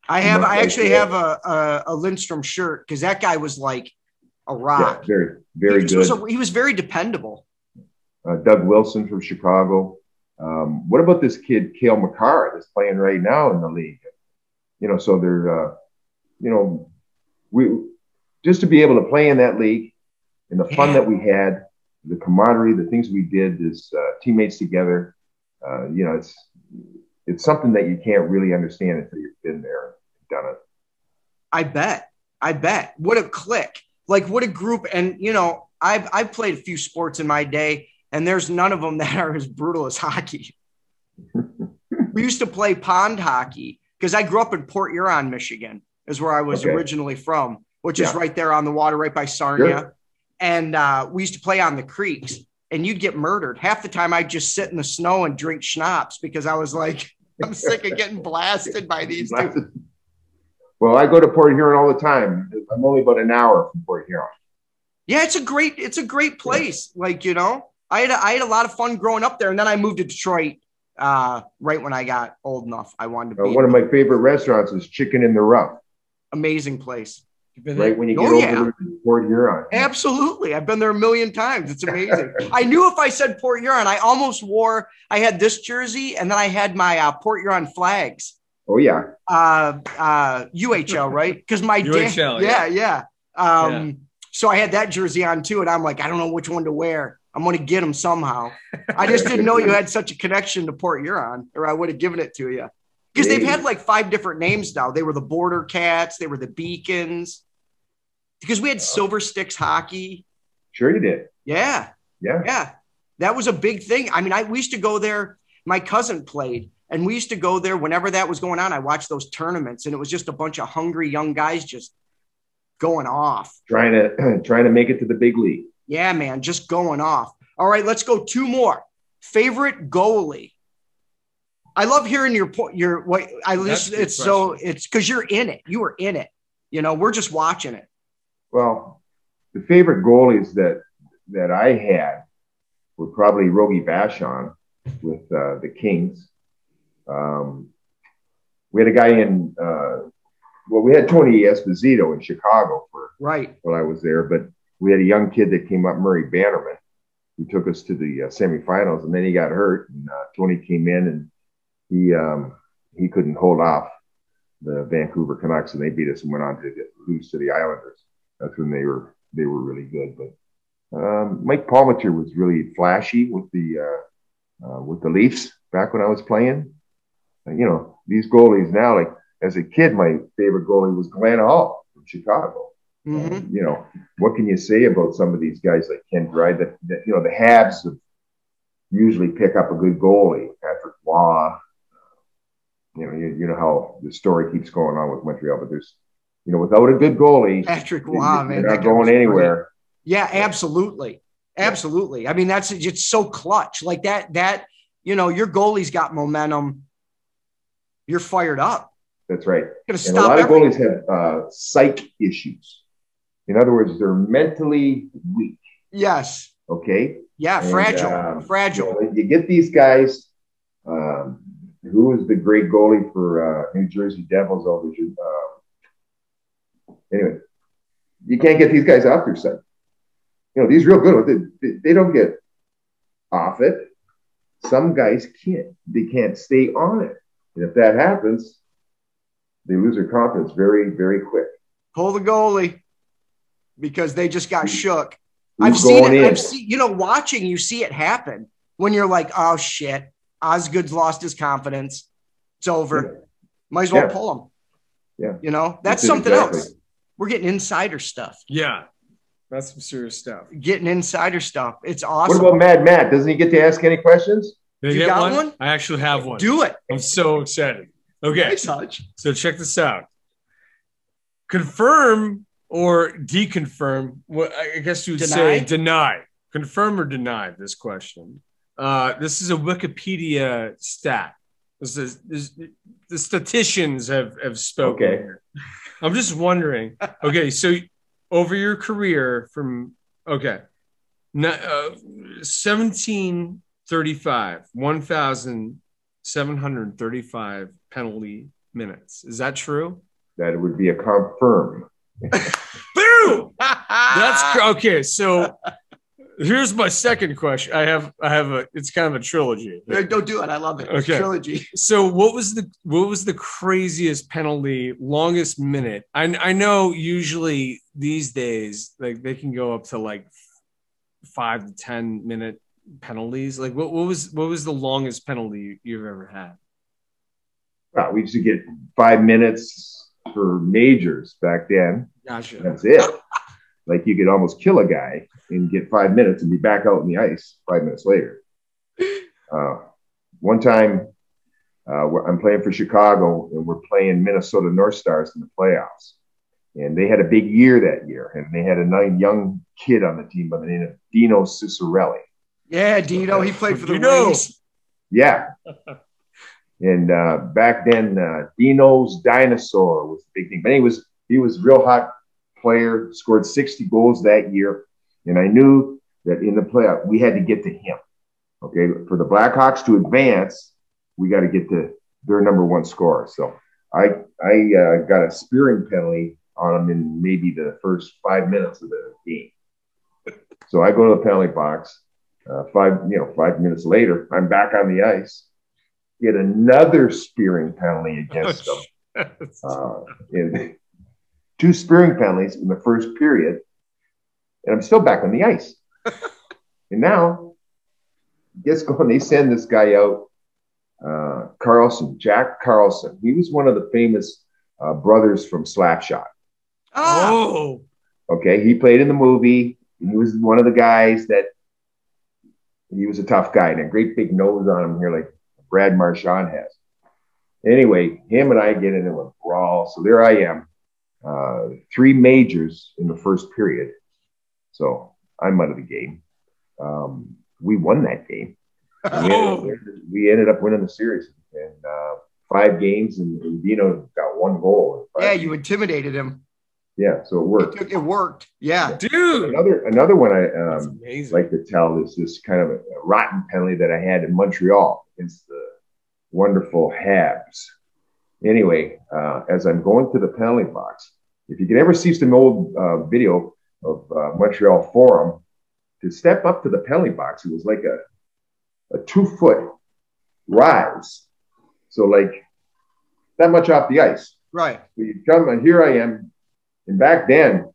I actually have a Lindstrom shirt because that guy was like a rock. Yeah, very, very good. He was very dependable. Doug Wilson from Chicago. What about this kid, Cale Makar, that's playing right now in the league? So they're, we just to be able to play in that league and the fun that we had, the camaraderie, the things we did as teammates together, it's something that you can't really understand until you've been there and done it. I bet. What a click. Like what a group. And, I've played a few sports in my day, and there's none of them that are as brutal as hockey. We used to play pond hockey because I grew up in Port Huron, Michigan, is where I was originally from, which is right there on the water, right by Sarnia. Sure. And we used to play on the creeks, and you'd get murdered. Half the time I'd just sit in the snow and drink schnapps because I was like, I'm sick of getting blasted by these dudes. Well, I go to Port Huron all the time. I'm only about an hour from Port Huron. Yeah, it's a great place. Yeah. I had a lot of fun growing up there, and then I moved to Detroit right when I got old enough. I wanted to be one of my favorite restaurants is Chicken in the Rough. Amazing place. Right when you get over to Port Huron. Absolutely. I've been there a million times. It's amazing. I knew if I said Port Huron, I had this jersey, and then I had my Port Huron flags. Oh, yeah. UHL, right? Because my UHL, yeah. So I had that jersey on too, and I'm like, I don't know which one to wear. I'm going to get them somehow. I just didn't know you had such a connection to Port Huron, or I would have given it to you. Because they've had like 5 different names now. They were the Border Cats. They were the Beacons. Because we had Silver Sticks hockey. Sure you did. Yeah. Yeah. That was a big thing. I mean, we used to go there. My cousin played, and we used to go there whenever that was going on. I watched those tournaments, and it was just a bunch of hungry young guys just going off. Trying to make it to the big league. Yeah, man, just going off. All right, let's go 2 more. Favorite goalie. I love hearing what I listen. It's because you're in it. You were in it. You know, we're just watching it. Well, the favorite goalies that I had were probably Rogie Vachon with the Kings. We had a guy we had Tony Esposito in Chicago while I was there, but we had a young kid that came up, Murray Bannerman, who took us to the semifinals, and then he got hurt, and Tony came in, and he couldn't hold off the Vancouver Canucks, and they beat us and went on to lose to the Islanders. That's when they were really good. But Mike Palmateer was really flashy with the Leafs back when I was playing. And, you know, these goalies now, like as a kid, my favorite goalie was Glenn Hall from Chicago. Mm-hmm. You know, what can you say about some of these guys like Ken Dry? That you know, the Habs usually pick up a good goalie, Patrick Waugh. You know how the story keeps going on with Montreal, but there's, you know, without a good goalie, Patrick Waugh, man, they're not going anywhere. Great. Yeah, absolutely. Absolutely. I mean, it's so clutch like that, you know, your goalie's got momentum. You're fired up. That's right. And a lot of goalies have psych issues. In other words, they're mentally weak. Yes. Okay. Yeah. Fragile. You know, you get these guys, who was the great goalie for New Jersey Devils over anyway, you can't get these guys off their side. You know, these real good ones, they don't get off it. Some guys can't. They can't stay on it. And if that happens, they lose their confidence very, very quick. Pull the goalie because they just got shook. I've seen it. You know, watching, you see it happen when you're like, oh, shit. Osgood's lost his confidence. It's over. Yeah. Might as well pull him. Yeah. You know, that's something else. We're getting insider stuff. Yeah. That's some serious stuff. Getting insider stuff. It's awesome. What about Mad Matt? Doesn't he get to ask any questions? You got one? I actually have one. Do it. I'm so excited. Okay. Nice, Hutch. So check this out. Confirm or deconfirm. What I guess you would say deny. Confirm or deny this question. This is a Wikipedia stat. The statisticians have spoken here. I'm just wondering. Okay, so over your career from 1735, 1,735 penalty minutes. Is that true? That would be a confirm. Boom! That's okay. So here's my second question. I have it's kind of a trilogy. Don't do it. I love it. Okay. It's trilogy. So what was the craziest penalty, longest minute? I know usually these days, like they can go up to like 5 to 10 minute penalties. Like what was the longest penalty you've ever had? Well, we used to get 5 minutes for majors back then. Gotcha. That's it. Like you could almost kill a guy and get 5 minutes and be back out in the ice 5 minutes later. One time I'm playing for Chicago and we're playing Minnesota North Stars in the playoffs. And they had a big year that year. And they had a young kid on the team by the name of Dino Cicerelli. Yeah, Dino. He played for the Rays. Yeah. And back then, Dino's Dinosaur was the big thing. But he was real hot player, scored 60 goals that year. And I knew that in the playoff, we had to get to him. Okay. For the Blackhawks to advance, we got to get to their number one scorer. So I got a spearing penalty on him in maybe the first 5 minutes of the game. So I go to the penalty box. 5 minutes later, I'm back on the ice. Get another spearing penalty against them. And 2 spearing penalties in the first period, and I'm still back on the ice. And now, guess going, they send this guy out, Jack Carlson. He was one of the famous brothers from Slapshot. Oh. Okay, he played in the movie. He was one of the guys that He was a tough guy and a great big nose on him here, like Brad Marchand has. Anyway, him and I get into a brawl. So there I am, 3 majors in the first period. So I'm out of the game. We won that game. We ended up winning the series in 5 games, and Dino got 1 goal. Yeah, you intimidated him. Yeah, so it worked. It worked. Yeah, dude. Another one I like to tell is this kind of a rotten penalty that I had in Montreal against the wonderful Habs. Anyway, as I'm going to the penalty box, if you can ever see some old video of Montreal Forum, to step up to the penalty box, it was like a 2-foot rise. So like that much off the ice. Right. So you come, and here I am. And back then,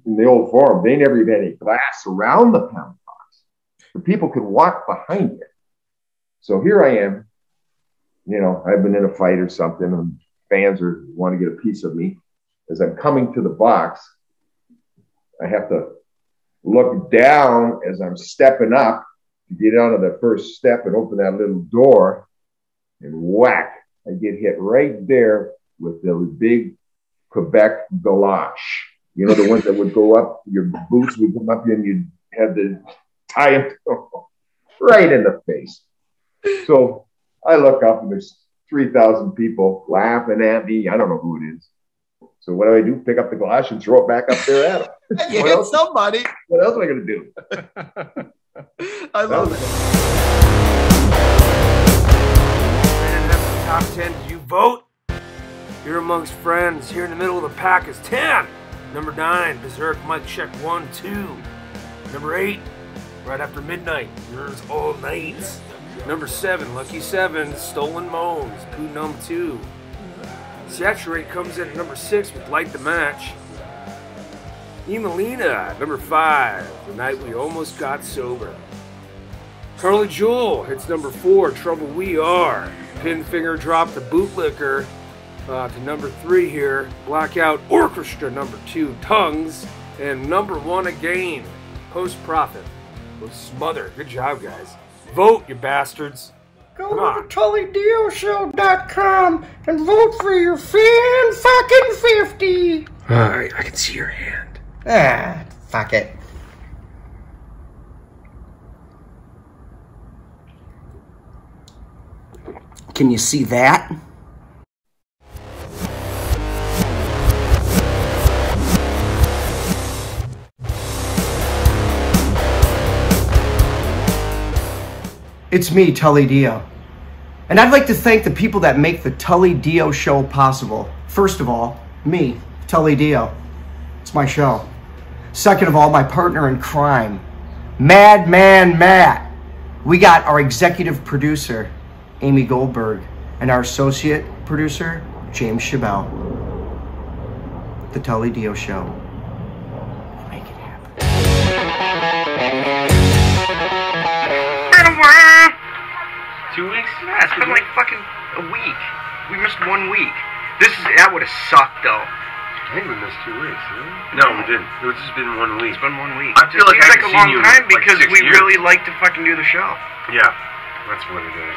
in the old Forum, they never even had any glass around the penalty box. So people could walk behind it. So here I am. You know, I've been in a fight or something, and fans want to get a piece of me. As I'm coming to the box, I have to look down as I'm stepping up to get onto the first step and open that little door, and whack, I get hit right there with the big Quebec galoche. You know, the ones that would go up, your boots would come up and you'd have to tie it right in the face. So I look up and there's 3,000 people laughing at me. I don't know who it is. So what do? Pick up the galoche and throw it back up there at them. You hit somebody. What else am I going to do? I love it. And that's the top 10. Did you vote? You're amongst friends. Here in the middle of the pack is 10. Number 9, Berserk Mike Check 1, 2. Number 8, Right After Midnight, Yours All Nights. Number 7, Lucky 7, Stolen Moans, Poo Numb 2. Saturate comes in at number 6 with Light the Match. Emelina, number 5, The Night We Almost Got Sober. Carly Jewel hits number 4, Trouble We Are. Pinfinger dropped the Bootlicker to number 3 here. Blackout Orchestra, number 2, Tongues. And number 1 again, Post Profit with Smother. Good job, guys. Vote, you bastards. Go to TullyDioShow.com and vote for your fan fucking 50. I can see your hand. Ah, fuck it. Can you see that? It's me, Tully Diö. And I'd like to thank the people that make the Tully Diö Show possible. First of all, me, Tully Diö. It's my show. Second of all, my partner in crime, Madman Matt. We got our executive producer, Amy Goldberg, and our associate producer, James Chabelle. The Tully Diö Show. Make it happen. 2 weeks? Yeah, it's been like fucking a week. We missed 1 week. That would have sucked though. I think we missed 2 weeks, didn't we? No, we didn't. It's just been 1 week. It's been 1 week. I feel like it I seems like a long time because we really like to fucking do the show. Yeah, that's what it is.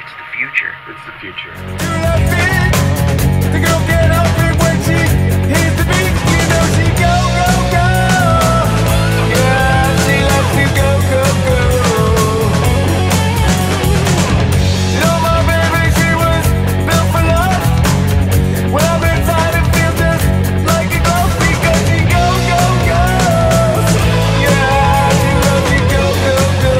It's the future. It's the future. The girl get off it when she hits the beat. You know she go, go, go. Yeah, she loves to go, go, go. You know my baby, she was built for love. When I'm inside, it feels just like a glove because she go, go, go. Yeah, she loves to go, go, go.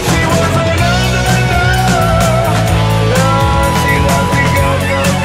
She was another love. She loves to go, go, go.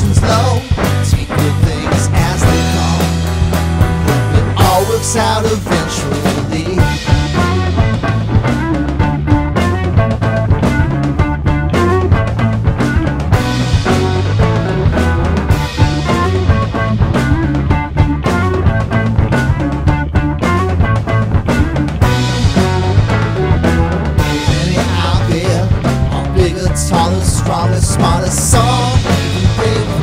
vibrations low. Take the things as they come. It all works out eventually. Taller, stronger, smarter, song, even braver,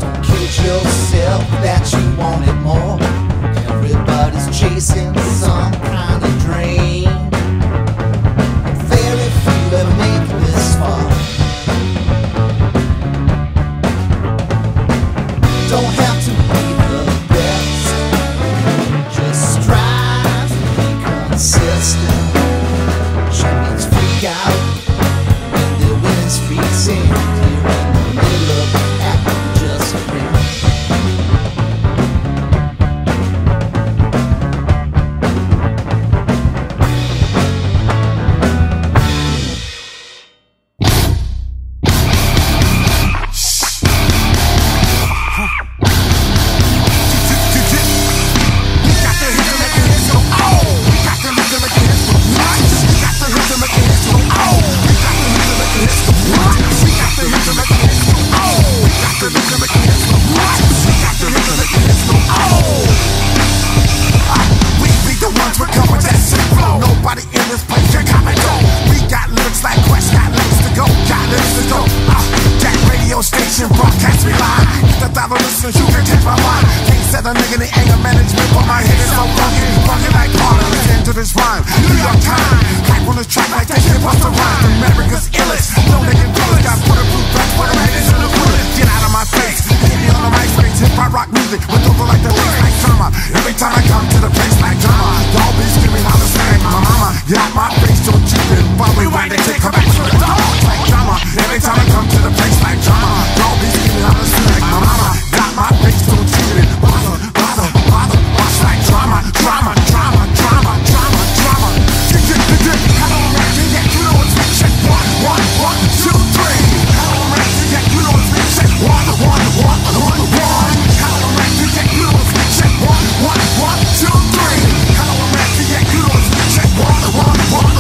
Don't kid yourself that you want it more. Everybody's chasing some kind of dream. Very few ever make it this far. Don't have to be the best, just strive to be consistent. Champions freak out when their winning streaks end. Here in the middle of the pack, just grin. Broadcast me live. Get the dollar listeners, you can take my line. Can't set a nigga in the anger management, but my head is so funky like Harlem. Listen to this rhyme, New York Times. Hype on the track like that shit bust a rhyme. America's illest, no nigga village. Got bulletproof vests, put them headers in the bullet. Get out of my face, hit me on the mic space. Hip hop rock music, with over like the bass like drama. Every time I come to the place like drama, y'all be screaming holla slang my mama. Get out my face, don't you been follow me when they take her back to the dog like drama. Every time I come to the place like drama, y'all be screaming holla slang my mama. Got my face, don't you been bother, watch like drama, drama, drama, drama, drama, drama. How long rap to get, you know it's me. Check 1, 1, 1, 2, 3. How long rap to get, you know it's me. Check 1, 1, 1, 1, 1. How long rap to get, you know it's me. Check 1, 1, 1, 2, 3. How long rap to get, you know it's me. Check 1, 1, 1, 1.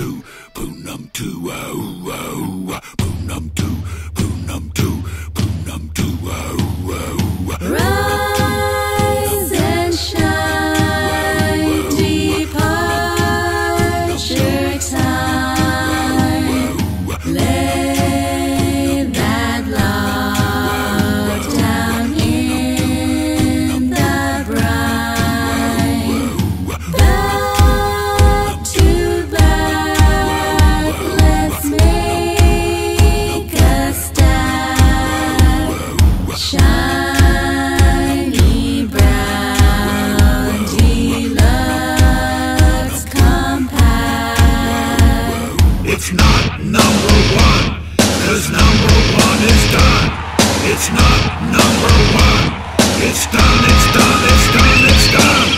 two, poonum two, oh, oh, poonum two, poonum two, poonum two, oh, oh. Rise and shine, departure time. Lay that log down in the brine. Back to back, let's make a stack. Shiny brown deluxe compact. It's not number one, 'cause number one is done. It's not number one. It's done, it's done, it's done, it's done.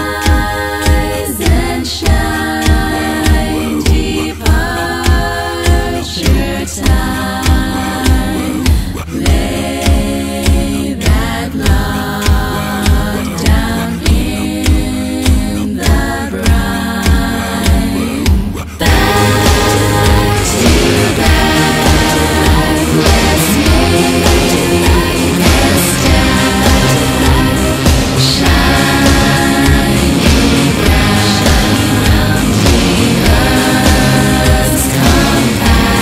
Rise and shine, departure time. Lay that log down in the brine. Back to back, let's make a stack. Shiny brown deluxe compact.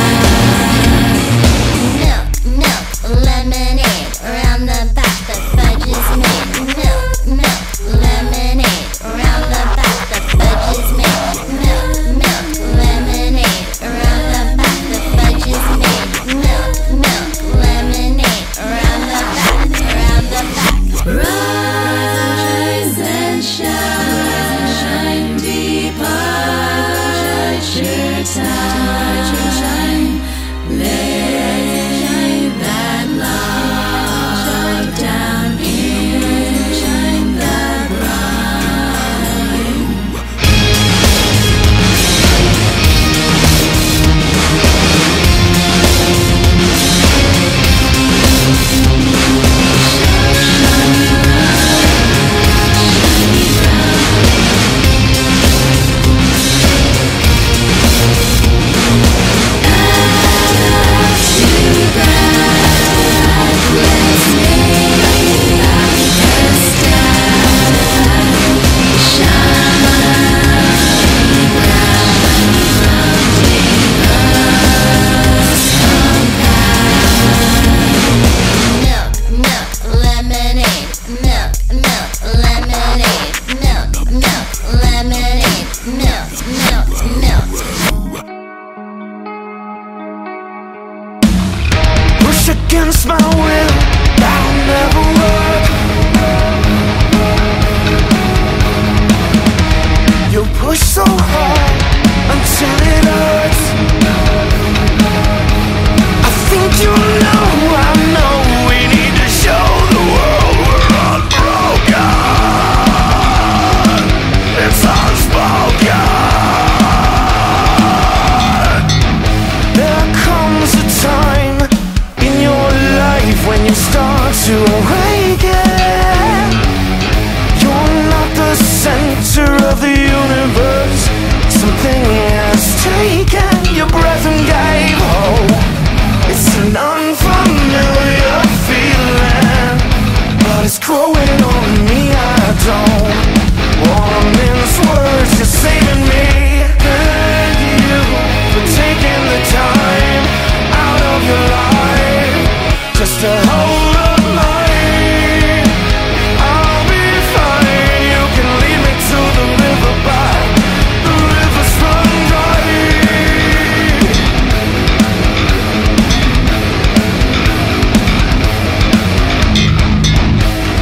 Milk, milk, lemonade, around the back the fudge is made. Milk, milk, lemonade, around the back the fudge is made. Milk, milk, lemonade, around the back the fudge is made. Milk, milk, lemonade, around the back, around the back. Rise and shine, departure time. Lay that log down in the brine. Milk, milk, lemonade, milk, milk, lemonade, milk, milk, lemonade, milk, milk, milk. Push against my will, that'll never work. You push so hard until it hurts. I think you know, I know we need to show the world we're unbroken. It's unspoken. There comes a time in your life when you start to awaken. You're not the center of the universe. Something has taken your breath and gave hope. It's an unfamiliar feeling, but it's growing on me. I don't wanna mince words, you're saving me. Thank you for taking the time out of your life just to hold up mine. I'll be fine. You can lead me to the river, but the river's run dry.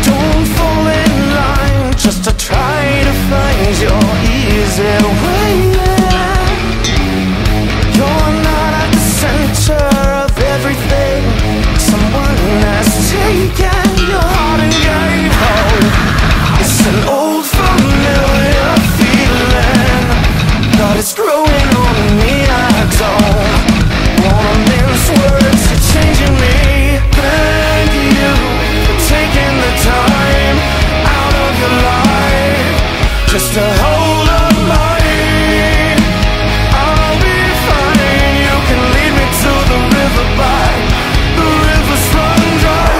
Don't fall in line just to try to find your easy way. You're not at the center of everything. Someone has taken your heart and gave hope. It's an old familiar just to hold up my hand. I'll be fine. You can lead me to the river by the river's run dry.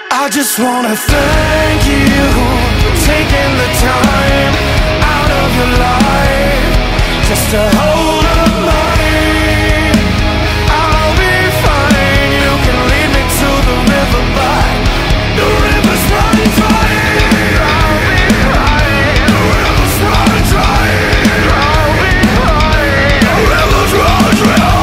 I just wanna thank you for taking the time out of your life just to hold up my hand. I'll be fine. You can lead me to the river by the river's running dry. I'll be fine. The river's running dry. I'll be fine. The river's running dry.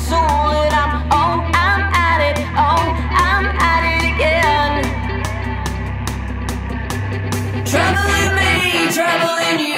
soul, and I'm at it, I'm at it again. Trouble in me, trouble in you.